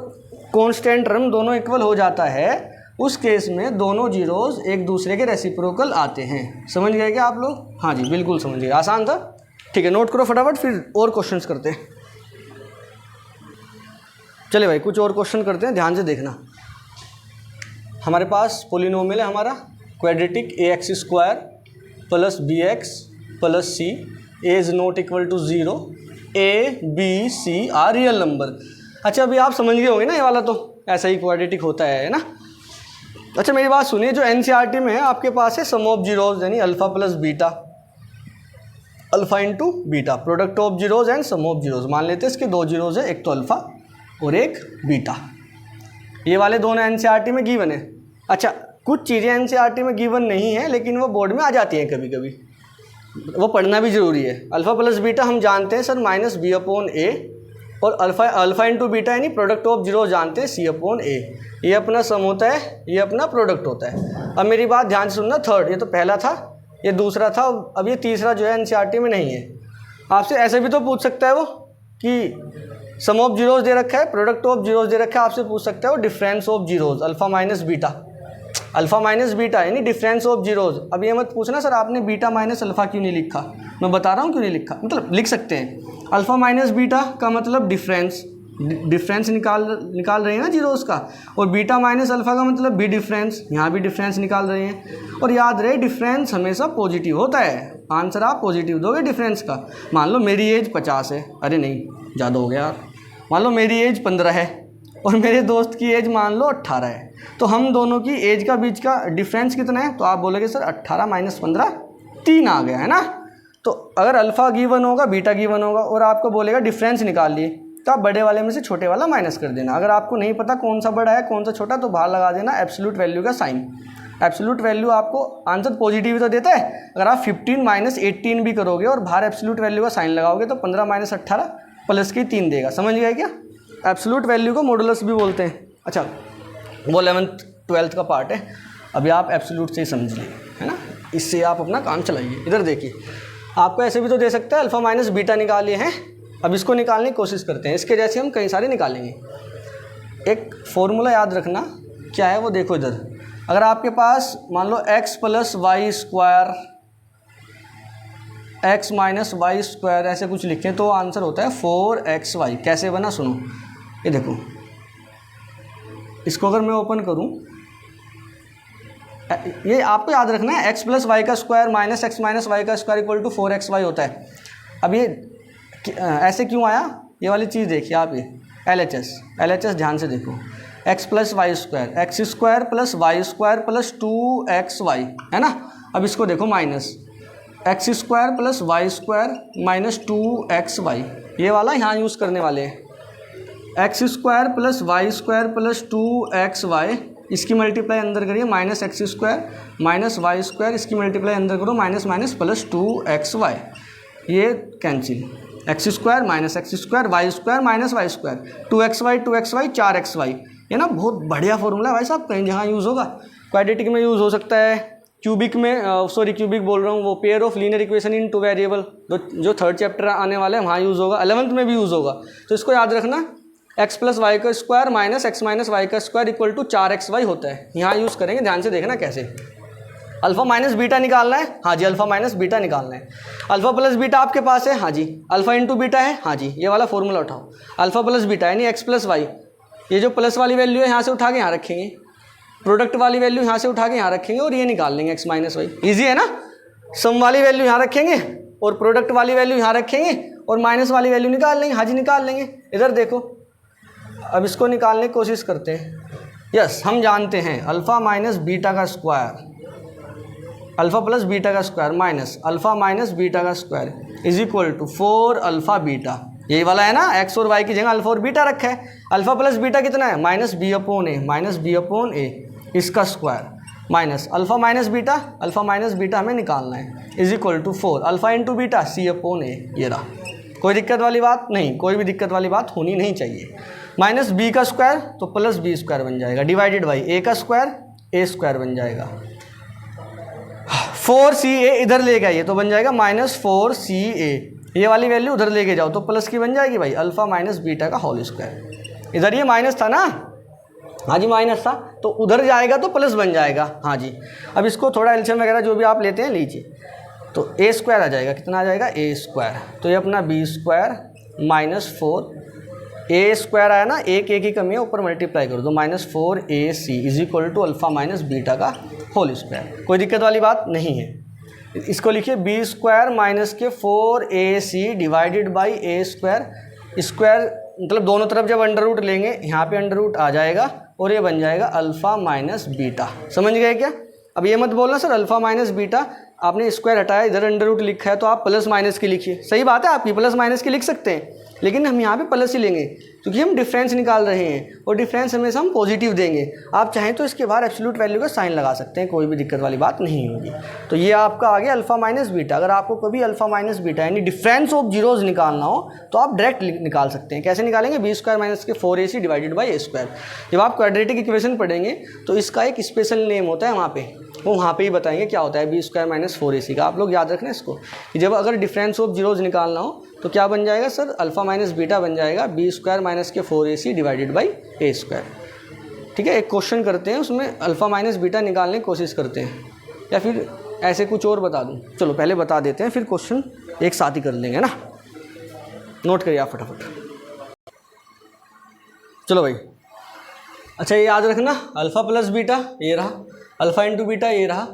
S1: कांस्टेंट टर्म दोनों इक्वल हो जाता है, उस केस में दोनों जीरोज़ एक दूसरे के रेसिप्रोकल आते हैं। समझ गए क्या आप लोग? हाँ जी, बिल्कुल समझ गए, आसान था। ठीक है, नोट करो फटाफट, फिर और क्वेश्चंस करते हैं। चलिए भाई, कुछ और क्वेश्चन करते हैं, ध्यान से देखना। हमारे पास पोलिनोमियल है हमारा quadratic ax² plus bx plus c, a is not equal to 0, a b c are real number. अच्छा, अभी आप समझ गए होंगे ना, ये वाला तो ऐसा ही क्वाड्रेटिक होता है ना। अच्छा मेरी बात सुनिए, जो NCERT में है आपके पास है सम ऑफ जीरोज़, यानी alpha plus beta, alpha into beta, product of zeros and sum of zeros. मान लेते हैं इसके दो जीरोज़ है, एक तो अल्फ़ा और एक बीटा। ये वाले दोनों NCERT में गिवन है। अच्छा, कुछ चीज़ें NCERT में गिवन नहीं है, लेकिन वो बोर्ड में आ जाती हैं कभी कभी, वो पढ़ना भी ज़रूरी है। अल्फ़ा प्लस बीटा हम जानते हैं सर -b/a, और अल्फ़ा इंटू बीटा यानी प्रोडक्ट ऑफ जीरो जानते हैं c/a। ये अपना सम होता है, ये अपना प्रोडक्ट होता है। अब मेरी बात ध्यान से सुनना, थर्ड, ये तो पहला था, ये दूसरा था, अब ये तीसरा जो है NCERT में नहीं है। आपसे ऐसे भी तो पूछ सकता है वो कि सम ऑफ जीरोज़ दे रखा है, प्रोडक्ट ऑफ जीरोज़ दे रखा है, आपसे पूछ सकता है वो difference of zeros, alpha minus beta यानी डिफरेंस ऑफ जीरोज़। अब ये मत पूछना सर आपने बीटा माइनस अल्फ़ा क्यों नहीं लिखा, मैं बता रहा हूँ क्यों नहीं लिखा, मतलब लिख सकते हैं। अल्फ़ा माइनस बीटा का मतलब डिफरेंस निकाल रहे हैं ना जीरोज़ का, और बीटा माइनस अल्फ़ा का मतलब भी डिफरेंस, यहाँ भी डिफरेंस निकाल रहे हैं। और याद रहे, डिफरेंस हमेशा पॉजिटिव होता है, आंसर आप पॉजिटिव दोगे डिफरेंस का। मान लो मेरी एज 50 है, अरे नहीं ज़्यादा हो गया यार, मान लो मेरी एज 15 है और मेरे दोस्त की एज मान लो 18 है, तो हम दोनों की एज का बीच का डिफरेंस कितना है? तो आप बोलोगे सर 18 - 15 3 आ गया, है ना। तो अगर अल्फ़ा गिवन होगा, बीटा गिवन होगा, और आपको बोलेगा डिफरेंस निकाल लिए, तो आप बड़े वाले में से छोटे वाला माइनस कर देना। अगर आपको नहीं पता कौन सा बड़ा है कौन सा छोटा, तो बाहर लगा देना एब्सोल्यूट वैल्यू का साइन। एब्सोल्यूट वैल्यू आपको आंसर पॉजिटिव तो देता है। अगर आप 15 - 18 भी करोगे और बाहर एब्सोल्यूट वैल्यू का साइन लगाओगे, तो 15 - 18 प्लस की 3 देगा। समझ गए क्या? एब्सोल्यूट वैल्यू को मॉडुलस भी बोलते हैं। अच्छा, वो 11th 12th का पार्ट है, अभी आप एब्सोल्यूट से ही समझ लिए, है ना। इससे आप अपना काम चलाइए। इधर देखिए, आपको ऐसे भी तो दे सकता है, अल्फ़ा माइनस बीटा निकालिए हैं। अब इसको निकालने की कोशिश करते हैं, इसके जैसे हम कई सारे निकालेंगे। एक फॉर्मूला याद रखना, क्या है वो देखो इधर। अगर आपके पास मान लो x + y² x - y² ऐसे कुछ लिखें, तो आंसर होता है 4xy। कैसे बना सुनो, ये देखो, इसको अगर मैं ओपन करूं, ये आपको याद रखना है, x + y² - x - y² = 4xy होता है। अब ये ऐसे क्यों आया, ये वाली चीज़ देखिए आप, ये LHS ध्यान से देखो, x + y² x² + y² + 2xy, है ना। अब इसको देखो माइनस x² + y² - 2xy, ये वाला यहाँ यूज़ करने वाले हैं। x² + y² + 2xy, इसकी मल्टीप्लाई अंदर करिए, -x² - y², इसकी मल्टीप्लाई अंदर करो, माइनस प्लस 2xy, ये cancel, x² - x² y² - y², 2xy 4xy, ये ना बहुत बढ़िया फॉर्मूला है भाई साहब, कहीं जहाँ यूज़ होगा। क्वाड्रेटिक में यूज़ हो सकता है, क्यूबिक में क्यूबिक बोल रहा हूँ, वो pair of linear equation in two variable जो थर्ड चैप्टर आने वाला है वहाँ यूज़ होगा, 11th में भी यूज़ होगा। तो इसको याद रखना, x प्लस वाई का square minus x minus y का स्क्वायर इक्वल टू 4xy होता है। यहाँ यूज़ करेंगे, ध्यान से देखना कैसे। अल्फा माइनस बीटा निकालना है, हाँ जी अल्फा माइनस बीटा निकालना है। अल्फा प्लस बीटा आपके पास है, हाँ जी। अल्फा इंटू बीटा है, हाँ जी। ये वाला फॉर्मूला उठाओ, अल्फा प्लस बीटा यानी x प्लस वाई, ये जो प्लस वाली वैल्यू है यहाँ से उठा के यहाँ रखेंगे, प्रोडक्ट वाली वैल्यू यहाँ से उठा के यहाँ रखेंगे और ये निकाल लेंगे x माइनस वाई। ईजी है ना। सम वाली वैल्यू यहाँ रखेंगे और प्रोडक्ट वाली वैल्यू यहाँ रखेंगे और माइनस वाली वैल्यू निकाल लेंगे, हाँ जी निकाल लेंगे। इधर देखो, अब इसको निकालने की कोशिश करते हैं। यस, हम जानते हैं अल्फ़ा माइनस बीटा का स्क्वायर, अल्फ़ा प्लस बीटा का square minus alpha minus beta का square is equal to 4 alpha beta. यही वाला है ना, एक्स और वाई की जगह अल्फ़ा और बीटा रखा है। अल्फ़ा प्लस बीटा कितना है, minus B upon A, minus B upon A इसका square minus alpha minus beta, alpha minus beta हमें निकालना है, is equal to 4 alpha into beta C upon A. ये रहा, कोई दिक्कत वाली बात नहीं, कोई भी दिक्कत वाली बात होनी नहीं चाहिए। माइनस बी का स्क्वायर तो प्लस बी स्क्वायर बन जाएगा, डिवाइडेड बाई ए का स्क्वायर ए स्क्वायर बन जाएगा। 4ca इधर ले गए तो बन जाएगा माइनस 4ca, ये वाली वैल्यू उधर लेके जाओ तो प्लस की बन जाएगी भाई, अल्फ़ा माइनस बीटा का होल स्क्वायर। इधर ये माइनस था ना, हाँ जी माइनस था, तो उधर जाएगा तो प्लस बन जाएगा, हाँ जी। अब इसको थोड़ा एल्शियम वगैरह जो भी आप लेते हैं लीजिए, तो ए स्क्वायर आ जाएगा, कितना आ जाएगा ए स्क्वायर, तो ये अपना बी स्क्वायर माइनस 4 ए स्क्वायर आया ना, एक की कमी है, ऊपर मल्टीप्लाई कर दो, minus 4ac is equal to alpha minus beta का होल स्क्वायर। कोई दिक्कत वाली बात नहीं है। इसको लिखिए बी स्क्वायर माइनस के 4ac divided by A square. Square मतलब दोनों तरफ जब अंडर रूट लेंगे यहाँ पे अंडर रूट आ जाएगा और ये बन जाएगा अल्फ़ा माइनस बीटा। समझ गए क्या। अब ये मत बोलना सर अल्फ़ा माइनस बीटा आपने स्क्वायर हटाया, इधर अंडर रूट लिखा है तो आप प्लस माइनस की लिखिए। सही बात है, आपकी प्लस माइनस की लिख सकते हैं, लेकिन हम यहाँ पे प्लस ही लेंगे क्योंकि हम डिफरेंस निकाल रहे हैं और डिफरेंस हमेशा हम पॉजिटिव देंगे। आप चाहें तो इसके बाहर एब्सोल्यूट वैल्यू का साइन लगा सकते हैं, कोई भी दिक्कत वाली बात नहीं होगी। तो ये आपका आ गया अल्फ़ा माइनस बीटा। अगर आपको कभी अल्फ़ा माइनस बीटा यानी डिफरेंस ऑफ जीरोज़ निकालना हो तो आप डायरेक्ट निकाल सकते हैं। कैसे निकालेंगे, बी स्क्वायर माइनस के 4ac divided by A square. जब आप क्वाड्रेटिक इक्वेशन पढ़ेंगे तो इसका एक स्पेशल नेम होता है वहाँ पे, वो वहाँ पे ही बताएंगे क्या होता है बी स्क्वायर माइनस 4ac का। आप लोग याद रखना इसको कि जब अगर डिफरेंस ऑफ जीरोज़ निकालना हो तो क्या बन जाएगा सर, अल्फ़ा माइनस बीटा बन जाएगा बी स्क्वायर माइनस के 4ac divided by A square. ठीक है, एक क्वेश्चन करते हैं उसमें अल्फ़ा माइनस बीटा निकालने की कोशिश करते हैं, या फिर ऐसे कुछ और बता दूं। चलो पहले बता देते हैं, फिर क्वेश्चन एक साथ ही कर लेंगे ना। नोट करिए आप फटाफट। चलो भाई, अच्छा ये याद रखना अल्फ़ा प्लस बीटा ये रहा, अल्फ़ा इंटू बीटा ये रहा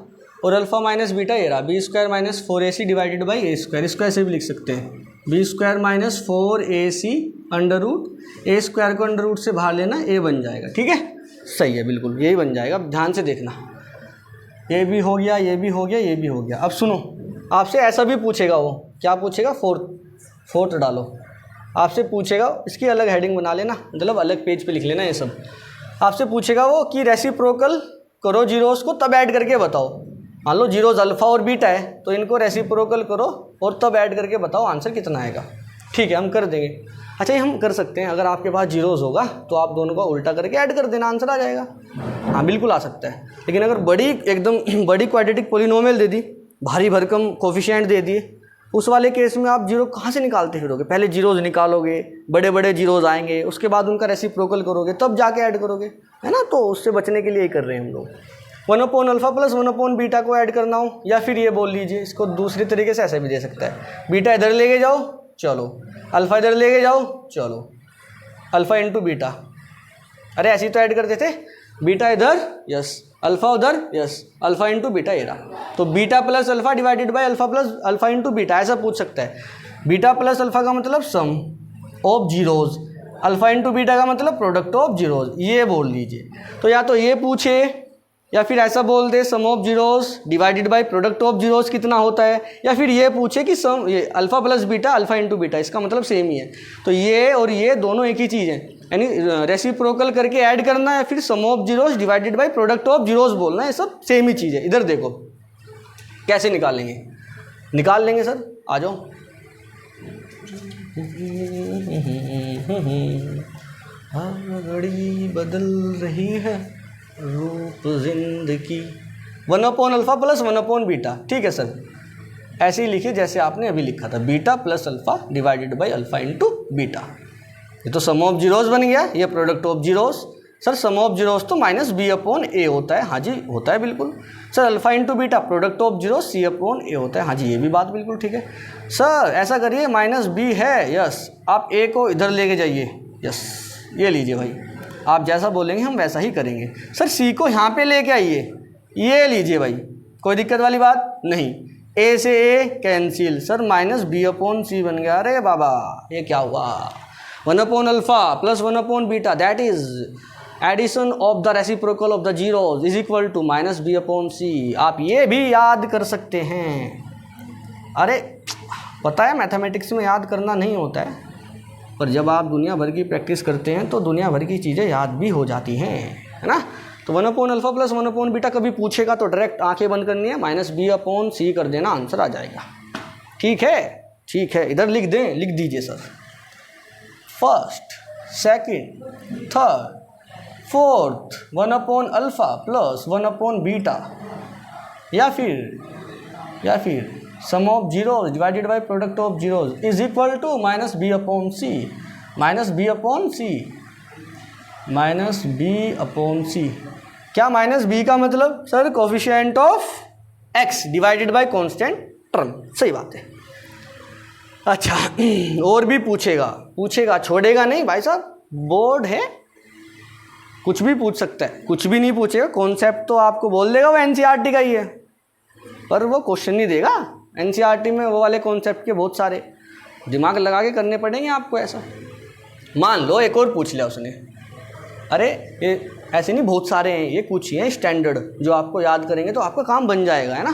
S1: और अल्फ़ा माइनस बीटा ये रहा, B square minus 4ac divided by A square. इसको ऐसे भी लिख सकते हैं, B square minus 4ac under root A square को अंडर रूट से बाहर लेना, ए बन जाएगा। ठीक है, सही है, बिल्कुल यही बन जाएगा। अब ध्यान से देखना, ये भी हो गया, ये भी हो गया, ये भी हो गया। अब सुनो, आपसे ऐसा भी पूछेगा, वो क्या पूछेगा, फोर्थ डालो। आपसे पूछेगा, इसकी अलग हेडिंग बना लेना, मतलब अलग पेज पे लिख लेना ये सब। आपसे पूछेगा वो कि रेसिप्रोकल करो जीरोज़ को तब ऐड करके बताओ। मान लो जीरोज़ अल्फ़ा और बीटा है तो इनको रेसिप्रोकल करो और तब ऐड करके बताओ आंसर कितना आएगा। ठीक है, हम कर देंगे। अच्छा ये हम कर सकते हैं, अगर आपके पास जीरोज़ होगा तो आप दोनों का उल्टा करके ऐड कर देना, आंसर आ जाएगा। हाँ बिल्कुल आ सकता है, लेकिन अगर बड़ी एकदम बड़ी क्वाड्रेटिक पॉलिनोमियल दे दी, भारी भरकम कोफिशिएंट दे दिए, उस वाले केस में आप जीरो कहाँ से निकालते फिरोगे। पहले जीरोज़ निकालोगे, बड़े बड़े जीरोज़ आएंगे, उसके बाद उनका रेसिप्रोकल करोगे तब जाके ऐड करोगे, है ना। तो उससे बचने के लिए ही कर रहे हैं हम लोग। 1 upon alpha plus 1 upon beta को ऐड करना हो, या फिर ये बोल लीजिए, इसको दूसरी तरीके से ऐसे भी दे सकता है, बीटा इधर लेके जाओ चलो, अल्फ़ा इधर लेके जाओ चलो, अल्फ़ा इंटू बीटा। अरे ऐसे ही तो ऐड करते थे, बीटा इधर यस, अल्फ़ा उधर यस, अल्फ़ा इंटू बीटा ये रहा। तो beta plus alpha divided by alpha plus alpha into beta, ऐसा पूछ सकता है। बीटा प्लस अल्फ़ा का मतलब sum of zeros, alpha into beta का मतलब प्रोडक्ट ऑफ जीरोज़, ये बोल लीजिए। तो या तो ये पूछे या फिर ऐसा बोल दे sum of zeros divided by product of zeros कितना होता है, या फिर ये पूछे कि सम ये alpha plus beta alpha into beta, इसका मतलब सेम ही है। तो ये और ये दोनों एक ही चीज़ है, यानी रेसिप्रोकल करके ऐड करना या फिर sum of zeros divided by product of zeros बोलना, ये सब सेम ही चीज़ है। इधर देखो कैसे निकालेंगे, निकाल लेंगे सर, आ जाओ। हर घड़ी बदल रही है रूप जिंदगी। 1/अल्फा प्लस 1/बीटा, ठीक है सर, ऐसे ही लिखिए जैसे आपने अभी लिखा था, beta plus alpha divided by alpha into beta. ये तो सम ऑफ जीरोस बन गया, ये product of zeros. Sir sum of zeros तो माइनस बी अपॉन ए होता है, हाँ जी होता है बिल्कुल। Sir alpha into beta product of zeros C upon A होता है, हाँ जी ये भी बात बिल्कुल ठीक है। सर ऐसा करिए, माइनस बी है, यस, आप ए को इधर लेके जाइए, यस, ये लीजिए भाई, आप जैसा बोलेंगे हम वैसा ही करेंगे। सर सी को यहाँ पे लेके आइए, ये लीजिए भाई, कोई दिक्कत वाली बात नहीं। ए से A cancel, sir minus B upon C बन गया। अरे बाबा ये क्या हुआ, 1/अल्फा प्लस 1/बीटा that is addition of the reciprocal of the zeros is equal to minus B upon C. आप ये भी याद कर सकते हैं। अरे पता है मैथमेटिक्स में याद करना नहीं होता है, पर जब आप दुनिया भर की प्रैक्टिस करते हैं तो दुनिया भर की चीज़ें याद भी हो जाती हैं, है ना। तो 1/अल्फा प्लस 1/बीटा कभी पूछेगा तो डायरेक्ट आंखें बंद करनी है, माइनस बी अपॉन सी कर देना, आंसर आ जाएगा। ठीक है, ठीक है, इधर लिख दें, लिख दीजिए sir, first, second, third, fourth 1/अल्फा प्लस 1/बीटा, या फिर sum of zeros divided by product of zeros is equal to minus B upon C, minus B upon C, minus B upon C. क्या माइनस बी का मतलब sir coefficient of x divided by constant term, सही बात है। अच्छा और भी पूछेगा, छोड़ेगा नहीं भाई साहब, बोर्ड है, कुछ भी पूछ सकता है, कुछ भी नहीं पूछेगा। कॉन्सेप्ट तो आपको बोल देगा वो एनसीईआरटी का ही है, पर वो क्वेश्चन नहीं देगा। एनसीईआरटी में वो वाले कॉन्सेप्ट के बहुत सारे दिमाग लगा के करने पड़ेंगे आपको। ऐसा मान लो एक और पूछ लिया उसने, अरे ये ऐसे नहीं बहुत सारे हैं, ये कुछ ही हैं स्टैंडर्ड जो आपको याद करेंगे तो आपका काम बन जाएगा, है ना।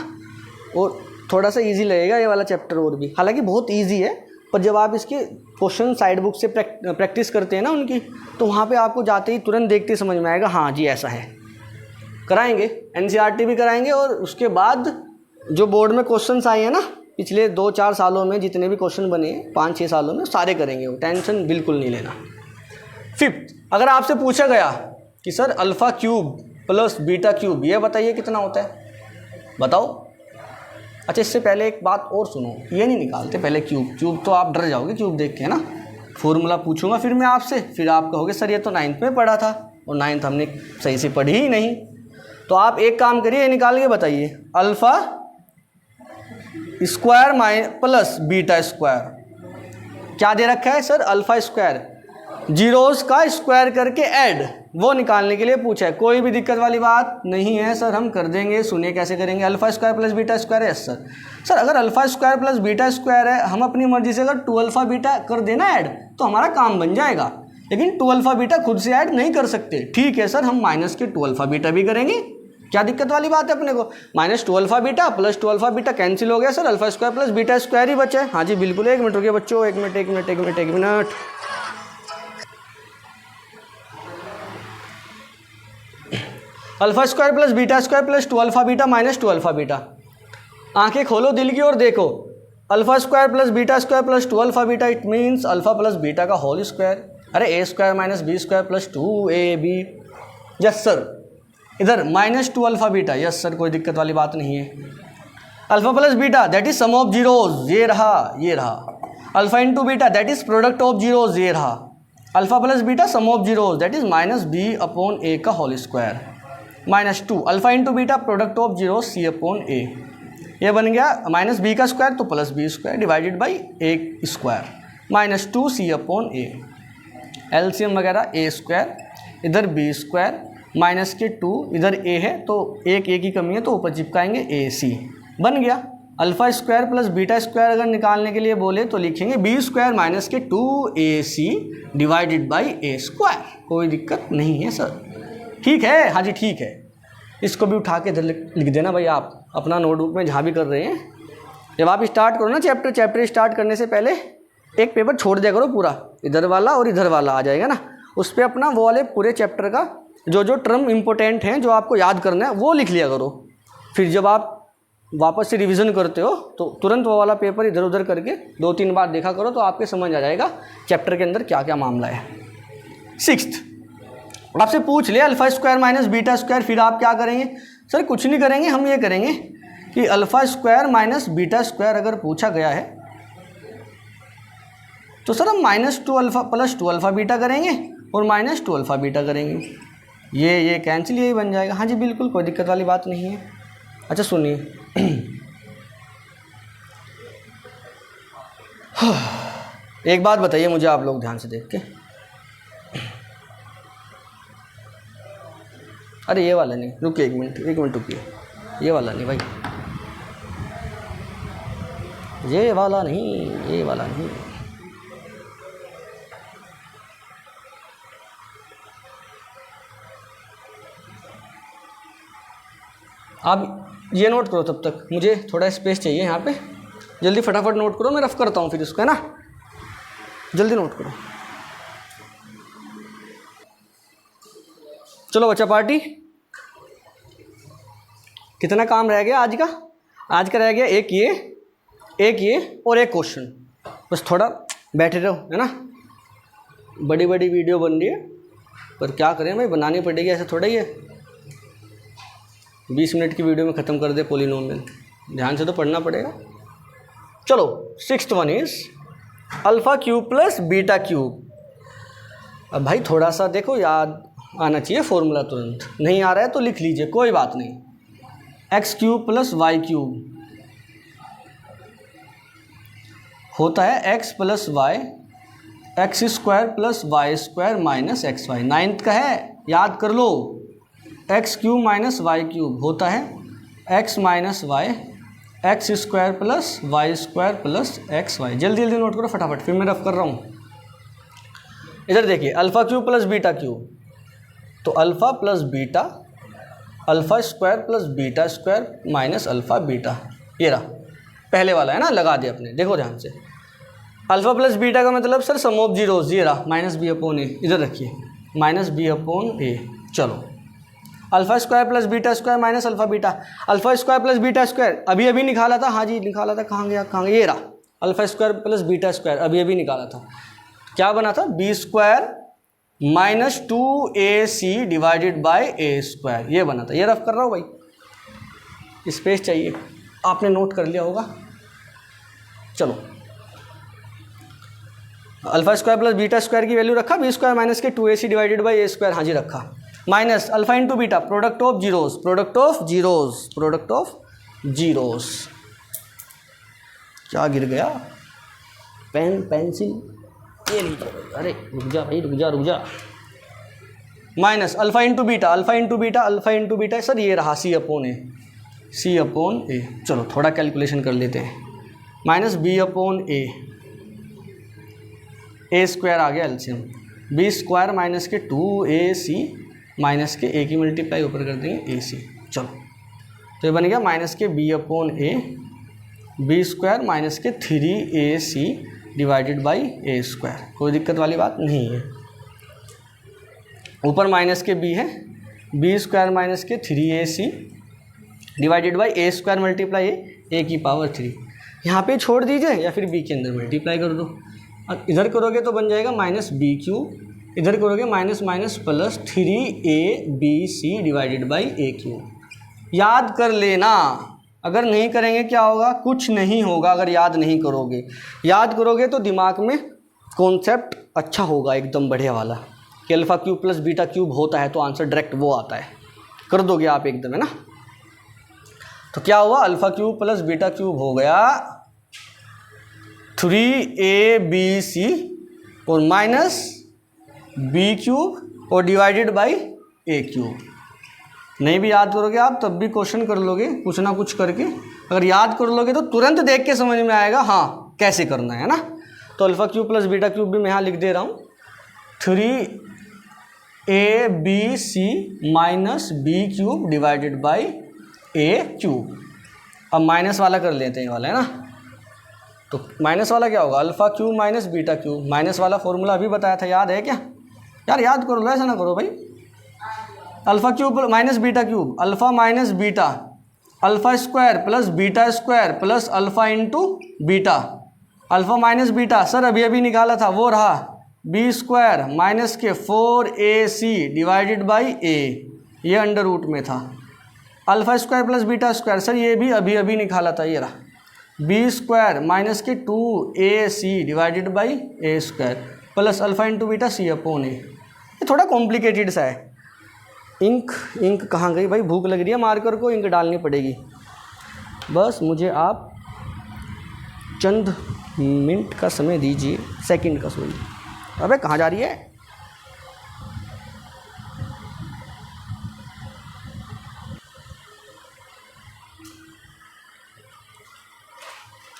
S1: और थोड़ा सा इजी लगेगा ये वाला चैप्टर और भी, हालांकि बहुत इजी है, पर जब आप इसके क्वेश्चन साइड बुक से प्रैक्टिस करते हैं ना उनकी, तो वहाँ पे आपको जाते ही तुरंत देखते समझ में आएगा, हाँ जी ऐसा है। कराएंगे, एनसीईआरटी भी कराएंगे, और उसके बाद जो बोर्ड में क्वेश्चंस आए हैं ना पिछले 2-4 सालों में, जितने भी क्वेश्चन बने 5-6 सालों में, सारे करेंगे, वो टेंशन बिल्कुल नहीं लेना। फिफ्थ, अगर आपसे पूछा गया कि sir alpha cube plus beta cube ये बताइए कितना होता है, बताओ। अच्छा इससे पहले एक बात और सुनो, ये नहीं निकालते पहले क्यूब तो आप डर जाओगे क्यूब देख के, है ना। फॉर्मूला पूछूंगा फिर मैं आपसे, फिर आप कहोगे सर ये तो 9th में पढ़ा था, और 9th हमने सही से पढ़ी ही नहीं। तो आप एक काम करिए, निकाल के बताइए, alpha square plus beta square क्या दे रखा है सर, अल्फ़ा स्क्वायर, जीरोस का स्क्वायर करके ऐड, वो निकालने के लिए पूछा है। कोई भी दिक्कत वाली बात नहीं है सर, हम कर देंगे। सुनिए कैसे करेंगे, alpha square plus beta square है, यस सर। सर अगर alpha square plus beta square है, हम अपनी मर्जी से अगर 2α बीटा कर देना ऐड तो हमारा काम बन जाएगा, लेकिन 2α बीटा खुद से ऐड नहीं कर सकते। ठीक है सर, हम माइनस के 2α बीटा भी करेंगे, क्या दिक्कत वाली बात है अपने को। Minus 2α beta plus 2α beta cancel हो गया sir, alpha square plus beta square ही बचा है। हाँ जी बिल्कुल, 1 मिनट रुकिए बच्चों, 1 minute. Alpha square plus beta square plus 2α beta minus 2α beta. आंखें खोलो दिल की और देखो, alpha square plus beta square plus 2α beta, it means alpha plus beta का होल स्क्वायर। अरे A square minus B square plus 2ab, yes sir. इधर minus 2α beta, yes sir, कोई दिक्कत वाली बात नहीं है। Alpha plus beta that is sum of zeros, ये रहा। Alpha into beta that is product of zeros, ये रहा। Alpha plus beta sum of zeros that is minus B upon A का whole square, minus 2 alpha into beta product of zero C upon A, ये बन गया minus B का square तो plus B square divided by A square, minus 2c upon A, LCM वगैरह A square, इधर B square, minus के 2, इधर ए है तो एक ए की कमी है तो ऊपर चिपकाएंगे ए सी, बन गया। Alpha square plus beta square अगर निकालने के लिए बोले तो लिखेंगे बी स्क्वायर माइनस के 2ac divided by A square, कोई दिक्कत नहीं है सर। ठीक है, हाँ जी ठीक है। इसको भी उठा के इधर लिख देना भाई, आप अपना नोटबुक में जहाँ भी कर रहे हैं। जब आप स्टार्ट करो ना चैप्टर स्टार्ट करने से पहले एक पेपर छोड़ दिया करो पूरा, इधर वाला और इधर वाला आ जाएगा ना, उस पर अपना वो वाले पूरे चैप्टर का जो टर्म इम्पोर्टेंट हैं जो आपको याद करना है वो लिख लिया करो। फिर जब आप वापस से रिवीजन करते हो तो तुरंत वो वाला पेपर इधर उधर करके 2-3 बार देखा करो, तो आपके समझ आ जाएगा चैप्टर के अंदर क्या क्या मामला है। सिक्स्थ, आपसे पूछ लिया alpha square minus beta square, फिर आप क्या करेंगे? सर कुछ नहीं करेंगे, हम ये करेंगे कि alpha square minus beta square अगर पूछा गया है तो सर हम -2 अल्फा प्लस 2 अल्फा बीटा करेंगे और -2 अल्फा बीटा करेंगे, ये कैंसिल, यही बन जाएगा। हाँ जी बिल्कुल, कोई दिक्कत वाली बात नहीं है। अच्छा सुनिए, एक बात बताइए मुझे आप लोग ध्यान से देख के, अरे ये वाला नहीं, रुकिए एक मिनट रुकिए, ये वाला नहीं भाई, ये वाला नहीं। आप ये नोट करो, तब तक मुझे थोड़ा स्पेस चाहिए यहाँ पे, जल्दी फटाफट नोट करो, मैं रफ करता हूँ फिर इसको, है ना, जल्दी नोट करो। चलो बच्चा पार्टी, कितना काम रह गया आज का? आज का रह गया एक ये और एक क्वेश्चन, बस थोड़ा बैठे रहो, है ना। बड़ी वीडियो बन रही है, पर क्या करें भाई, बनानी पड़ेगी, ऐसा थोड़ा ही है 20 मिनट की वीडियो में ख़त्म कर दे पॉलिनोमियल, ध्यान से तो पढ़ना पड़ेगा। चलो sixth one is alpha cube plus beta cube. अब भाई थोड़ा सा देखो, याद आना चाहिए फॉर्मूला, तुरंत नहीं आ रहा है तो लिख लीजिए, कोई बात नहीं। X cube plus Y cube होता है X plus Y, X square plus Y square minus X Y. Ninth का है, याद कर लो। X cube minus Y cube होता है X minus Y, X square plus Y square plus X Y. जल्दी नोट करो फटाफट, फिर मैं रफ कर रहा हूँ। इधर देखिए, alpha cube plus beta cube, तो alpha plus beta, alpha square plus beta square minus alpha beta, ये रहा पहले वाला, है ना, लगा दिया अपने, देखो ध्यान से। अल्फ़ा प्लस बीटा का मतलब सर सम ऑफ जीरोस, ये रहा माइनस बी अपॉन ए, इधर रखिए माइनस बी अपॉन ए। चलो alpha square plus beta square minus alpha beta, alpha square plus beta square अभी निकाला था, हाँ जी निकाला था, कहाँ गया, ये रहा alpha square plus beta square अभी निकाला था, क्या बना था? B square minus 2ac divided by A square, ये बना था। ये रफ कर रहा हूँ भाई, स्पेस चाहिए, आपने नोट कर लिया होगा। चलो alpha square plus beta square की वैल्यू रखा, बी स्क्वायर माइनस के 2ac divided by A square, हाँ जी रखा, minus alpha into beta, product of zeros, क्या गिर गया? पेंसिल, ये लीजिए, अरे रुक जा भाई, रुक जा। Minus alpha into beta, sir ये रहा सी अपॉन ए। चलो थोड़ा कैलकुलेशन कर लेते हैं, माइनस बी अपॉन ए स्क्वायर आ गया एलसीएम, बी स्क्वायर माइनस के 2ac माइनस के ए की मल्टीप्लाई ऊपर कर देंगे ac। चलो तो ये बन गया माइनस के बी अपॉन ए, बी स्क्वायर माइनस के 3ac divided by A square, कोई दिक्कत वाली बात नहीं है। ऊपर माइनस के बी है, बी स्क्वायर माइनस के 3ac divided by A square multiply A की पावर 3, यहाँ पे छोड़ दीजिए या फिर बी के अंदर मल्टीप्लाई कर दो। अब इधर करोगे तो बन जाएगा माइनस बी क्यूब, इधर करोगे minus minus plus 3abc divided by a cube. याद कर लेना, अगर नहीं करेंगे क्या होगा? कुछ नहीं होगा अगर याद नहीं करोगे। याद करोगे तो दिमाग में कॉन्सेप्ट अच्छा होगा, एकदम बढ़िया वाला, कि alpha cube plus beta cube होता है तो आंसर डायरेक्ट वो आता है, कर दोगे आप एकदम, है ना। तो क्या हुआ? Alpha cube plus beta cube हो गया 3abc और माइनस बी क्यूब और डिवाइडेड बाई ए क्यूब। नहीं भी याद करोगे आप तब भी क्वेश्चन कर लोगे कुछ ना कुछ करके, अगर याद कर लोगे तो तुरंत देख के समझ में आएगा हाँ कैसे करना है ना। तो alpha cube plus beta cube भी मैं यहाँ लिख दे रहा हूँ, 3abc minus b cube divided by a cube. अब माइनस वाला कर लेते हैं, वाला है ना, तो माइनस वाला क्या होगा? Alpha cube minus beta cube. Minus वाला फॉर्मूला अभी बताया था, याद है क्या? यार याद करो, ऐसा ना करो भाई। Alpha cube minus beta cube, alpha minus beta, alpha square plus beta square plus alpha into beta. Alpha minus beta sir अभी निकाला था, वो रहा बी स्क्वायर माइनस के 4ac डिवाइडेड बाई ए, ये अंडर रूट में था। Alpha square plus beta square, sir ये भी अभी अभी निकाला था, ये रहा बी स्क्वायर माइनस के 2ac divided by A square plus alpha into beta C upon A. ये थोड़ा कॉम्प्लिकेटेड सा है। इंक कहाँ गई भाई, भूख लग रही है, मार्कर को इंक डालनी पड़ेगी। बस मुझे आप चंद मिनट का समय दीजिए, सेकंड का सॉरी। अबे कहाँ जा रही है?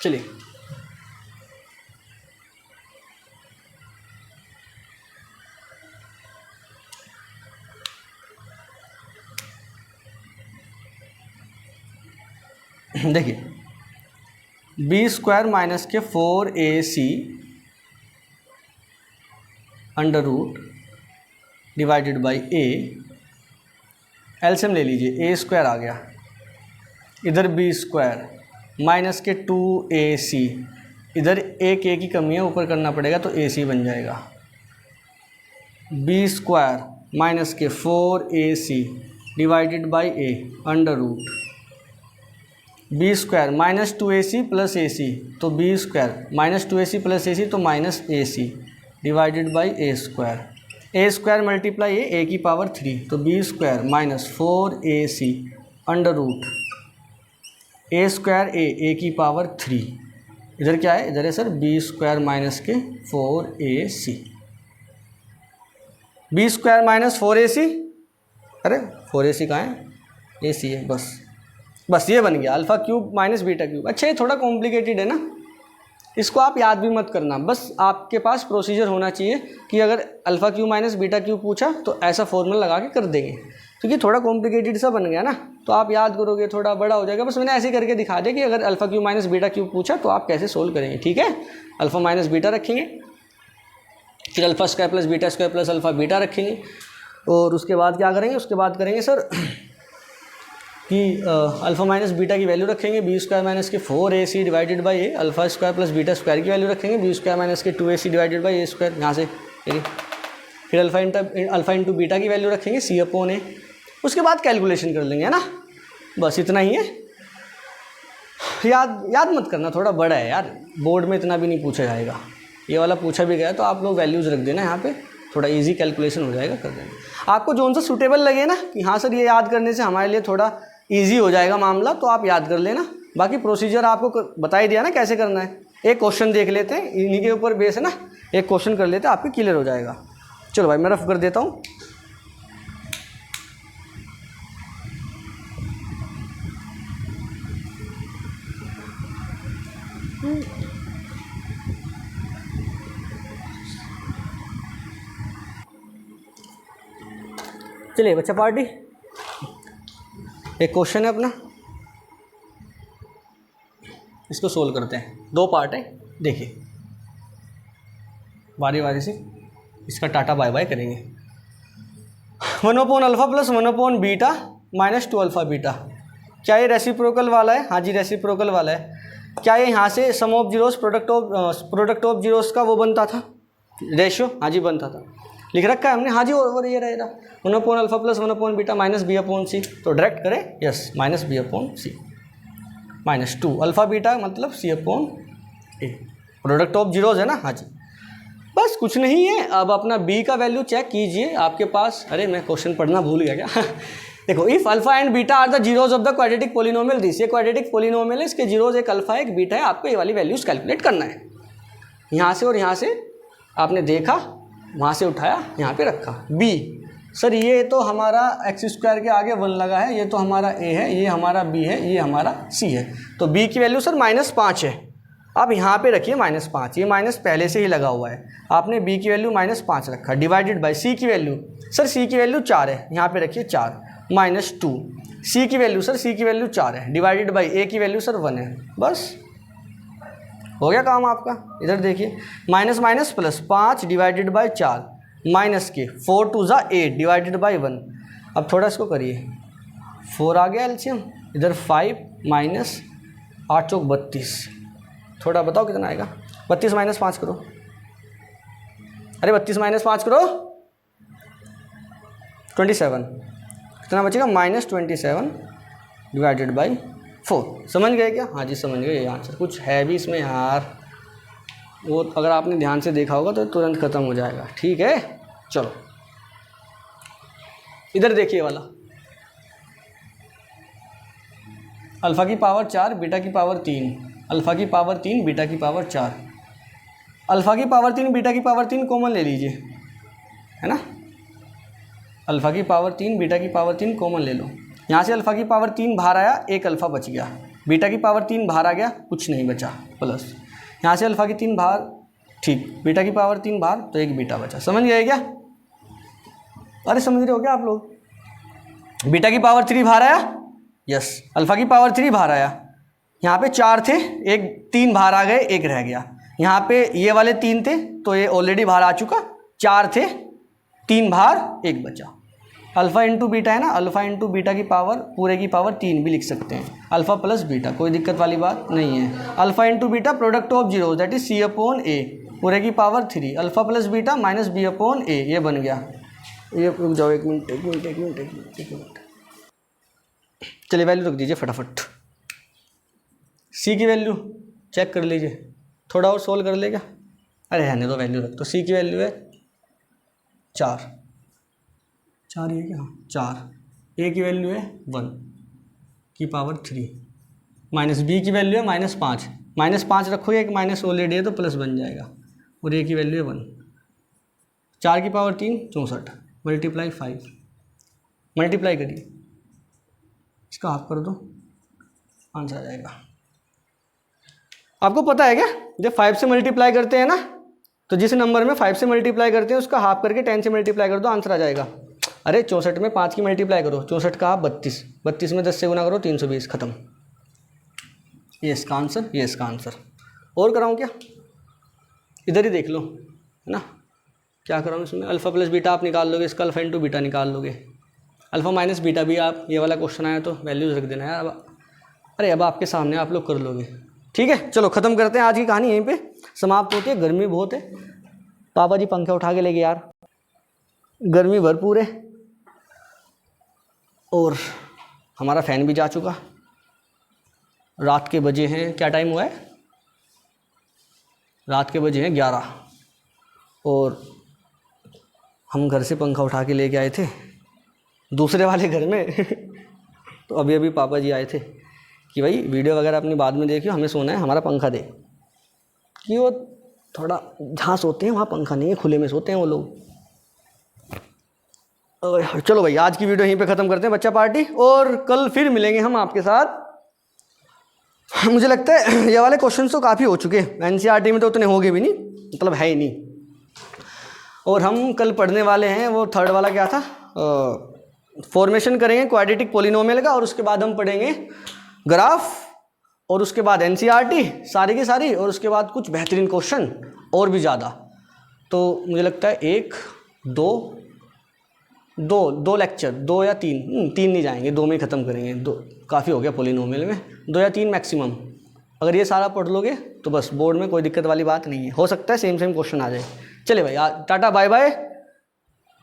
S1: चलिए देखिए, बी स्क्वायर माइनस के 4ac under root divided by a, LCM ले लीजिए, ए स्क्वायर आ गया, इधर बी स्क्वायर माइनस के 2ac, इधर एक ए की कमी है, ऊपर करना पड़ेगा तो ac बन जाएगा। बी स्क्वायर माइनस के 4ac divided by A under root B square minus 2ac plus ac, तो B square minus 2ac plus ac तो minus ac divided by A square multiply A की पावर 3, तो B square minus 4ac under root A square A की power 3, इधर क्या है, इधर है सर बी स्क्वायर माइनस के 4ac, B square minus 4ac, अरे 4ac कहाँ है, ac है, बस ये बन गया alpha cube minus beta cube. अच्छा ये थोड़ा कॉम्प्लिकेटेड है ना, इसको आप याद भी मत करना, बस आपके पास प्रोसीजर होना चाहिए कि अगर alpha cube minus beta cube पूछा तो ऐसा फॉर्मूला लगा के कर देंगे, क्योंकि थोड़ा कॉम्प्लिकेटेड सा बन गया ना, तो आप याद करोगे थोड़ा बड़ा हो जाएगा। बस मैंने ऐसे करके दिखा दिया कि अगर alpha cube minus beta cube पूछा तो आप कैसे सोल्व करेंगे, ठीक है। अल्फ़ा माइनस बीटा रखेंगे, फिर alpha square plus beta square plus alpha beta रखेंगे, और उसके बाद क्या करेंगे, उसके बाद करेंगे सर कि अल्फ़ा माइनस बीटा की वैल्यू रखेंगे, बी स्क्वायर माइनस के 4ac divided by A, alpha square plus beta square की वैल्यू रखेंगे, बी स्क्वायर माइनस के 2ac divided by A square, यहाँ से देखिए, फिर अल्फ़ा इंटू बीटा की वैल्यू रखेंगे सी अपॉन ए, उसके बाद कैलकुलेशन कर लेंगे, है ना, बस इतना ही है। याद मत करना, थोड़ा बड़ा है यार, बोर्ड में इतना भी नहीं पूछा जाएगा, ये वाला पूछा भी गया तो आप लोग वैल्यूज़ रख देना यहाँ पे, थोड़ा इजी कैलकुलेशन हो जाएगा, कर देना। आपको जोन सा सूटेबल लगे ना कि हाँ सर ये याद करने से हमारे लिए थोड़ा इजी हो जाएगा मामला, तो आप याद कर लेना। बाकी प्रोसीजर आपको बता ही दिया ना कैसे करना है। एक क्वेश्चन देख लेते हैं, इन्हीं के ऊपर बेस है ना, एक क्वेश्चन कर लेते हैं, आपके क्लियर हो जाएगा। चलो भाई मैं रफ कर देता हूँ। चलिए बच्चा पार्टी, एक क्वेश्चन है अपना, इसको सोल्व करते हैं। दो पार्ट है, देखिए बारी बारी से इसका टाटा बाय बाय करेंगे। 1/अल्फ़ा प्लस 1/बीटा माइनस 2 बीटा, क्या ये रेसिप्रोकल वाला है? हाँ जी रेसिप्रोकल वाला है। क्या ये यहाँ से sum of zeros product of zeros का वो बनता था रेशियो? हाँ जी बनता था, लिख रखा है हमने। हाँ जी, और ये रहेगा 1/अल्फ़ा प्लस 1/बीटा माइनस b/c, तो डायरेक्ट करें, yes minus b/c minus 2 alpha beta मतलब c/a, प्रोडक्ट ऑफ जीरोस है ना। हाँ जी, बस कुछ नहीं है। अब अपना b का वैल्यू चेक कीजिए आपके पास। अरे मैं क्वेश्चन पढ़ना भूल गया क्या देखो, if alpha and beta are the zeros of the quadratic polynomial, this ये क्वाड्रेटिक पोलिनोमियल है, इसके जीरोज एक अल्फा है एक बीटा है। आपको ये वाली वैल्यूज कैलकुलेट करना है। यहाँ से और यहाँ से आपने देखा, वहाँ से उठाया, यहाँ पे रखा। b सर ये तो हमारा एक्स स्क्वायर के आगे 1 लगा है, ये तो हमारा a है, ये हमारा b है, ये हमारा c है। तो b की वैल्यू सर -5 है। अब यहाँ पे रखिए -5, ये माइनस पहले से ही लगा हुआ है, आपने b की वैल्यू -5 रखा, डिवाइडेड बाय c की वैल्यू, सर c की वैल्यू 4 है, यहाँ पे रखिए 4 -2, c की वैल्यू सर c की वैल्यू 4 है, डिवाइडेड बाय a की वैल्यू सर 1 है। बस हो गया काम आपका। इधर देखिए minus minus plus 5 divided by 4 minus के 4 2 ज़ा 8 डिवाइडेड बाय 1। अब थोड़ा इसको करिए, 4 आ गया एलसीएम, इधर 5 माइनस 8 चौक 32, थोड़ा बताओ कितना आएगा। 32 - 5 करो, अरे 32 माइनस 5 करो 27, कितना बचेगा -27 डिवाइडेड बाई 4। समझ गए क्या? हाँ जी समझ गए, ये आंसर। कुछ है भी इसमें यार, वो अगर आपने ध्यान से देखा होगा तो तुरंत ख़त्म हो जाएगा। ठीक है, चलो इधर देखिए वाला, अल्फ़ा की पावर 4 बीटा की पावर 3, अल्फ़ा की पावर 3 बीटा की पावर 4। अल्फ़ा की पावर 3 बीटा की पावर 3 कॉमन ले लीजिए, है ना। अल्फ़ा की पावर 3 बीटा की पावर 3 कॉमन ले लो। यहाँ से अल्फ़ा की पावर 3 बाहर आया, एक अल्फ़ा बच गया। बीटा की पावर 3 बाहर आ गया, कुछ नहीं बचा, प्लस यहाँ से अल्फ़ा की 3 बाहर, ठीक, बीटा की पावर 3 बाहर, तो एक बीटा बचा। समझ गए क्या? अरे समझ रहे हो क्या आप लोग? बीटा की पावर 3 बाहर आया, यस, अल्फ़ा की पावर 3 बाहर आया। यहाँ पे 4 थे, एक 3 बाहर आ गए, एक रह गया। यहाँ पे ये वाले 3 थे तो ये ऑलरेडी बाहर आ चुका, 4 थे, 3 बाहर, एक बचा। अल्फ़ा इंटू बीटा है ना, अल्फ़ा इंटू बीटा की पावर पूरे की पावर 3 भी लिख सकते हैं, अल्फ़ा प्लस बीटा, कोई दिक्कत वाली बात नहीं है। Alpha into beta product of zero that is C/A पूरे की power 3, alpha plus beta minus B/A, ये बन गया। ये रुक जाओ, एक मिनट, चलिए वैल्यू रख दीजिए फटाफट। सी की वैल्यू चेक कर लीजिए, थोड़ा और सोल्व कर लेगा। अरे रहने दो, वैल्यू रख। तो सी की वैल्यू है 4 ये क्या, 4। ए की वैल्यू है 1 की पावर 3, माइनस बी की वैल्यू है -5, -5 रखोगे, एक माइनस ऑलरेडी है तो प्लस बन जाएगा, और ए की वैल्यू है 1। 4 की पावर 3 64, मल्टीप्लाई 5, मल्टीप्लाई करिए, इसका हाफ कर दो, आंसर आ जाएगा। आपको पता है क्या, जब 5 से मल्टीप्लाई करते हैं ना, तो जिस नंबर में 5 से मल्टीप्लाई करते हैं उसका हाफ करके 10 से मल्टीप्लाई कर दो, आंसर आ जाएगा। अरे 64 में 5 की मल्टीप्लाई करो, 64 का हाफ 32, 32 में 10 से गुना करो 320, खत्म। ये इसका आंसर, ये इसका आंसर। और कराऊँ क्या? इधर ही देख लो, है ना, क्या कराऊँ इसमें। अल्फ़ा प्लस बीटा आप निकाल लोगे, इसका अल्फ़ा इंटू बीटा निकाल लोगे, अल्फ़ा माइनस बीटा भी आप, ये वाला क्वेश्चन आया तो वैल्यूज रख देना यार। अरे अब आपके सामने आप लोग कर लोगे। ठीक है, चलो ख़त्म करते हैं, आज की कहानी यहीं पे समाप्त होती है। गर्मी बहुत है, पापा जी पंखा उठा के लेके यार, गर्मी भरपूर है, और हमारा फ़ैन भी जा चुका। रात के बजे हैं, क्या टाइम हुआ है, रात के बजे हैं 11, और हम घर से पंखा उठा के लेके आए थे दूसरे वाले घर में तो अभी अभी पापा जी आए थे कि भाई वीडियो वगैरह अपनी बाद में देखियो, हमें सोना है, हमारा पंखा दे। कि वो थोड़ा जहाँ सोते हैं वहाँ पंखा नहीं है, खुले में सोते हैं वो लोग। चलो भाई, आज की वीडियो यहीं पे ख़त्म करते हैं, बच्चा पार्टी, और कल फिर मिलेंगे हम आपके साथ। मुझे लगता है ये वाले क्वेश्चन तो काफ़ी हो चुके हैं, NCERT में तो उतने होंगे भी नहीं, मतलब है ही नहीं। और हम कल पढ़ने वाले हैं वो थर्ड वाला क्या था, फॉर्मेशन करेंगे क्वाड्रेटिक पॉलिनोमियल का, और उसके बाद हम पढ़ेंगे ग्राफ, और उसके बाद NCERT सारी की सारी, और उसके बाद कुछ बेहतरीन क्वेश्चन और भी ज़्यादा। तो मुझे लगता है 1 2 लेक्चर, 2 या 3 नहीं जाएंगे, 2 में ही ख़त्म करेंगे। 2 काफ़ी हो गया पॉलिनोमियल में, 2 या 3 मैक्सिमम। अगर ये सारा पढ़ लोगे तो बस बोर्ड में कोई दिक्कत वाली बात नहीं है, हो सकता है सेम क्वेश्चन आ जाए। चले भाई, टाटा बाय बाय।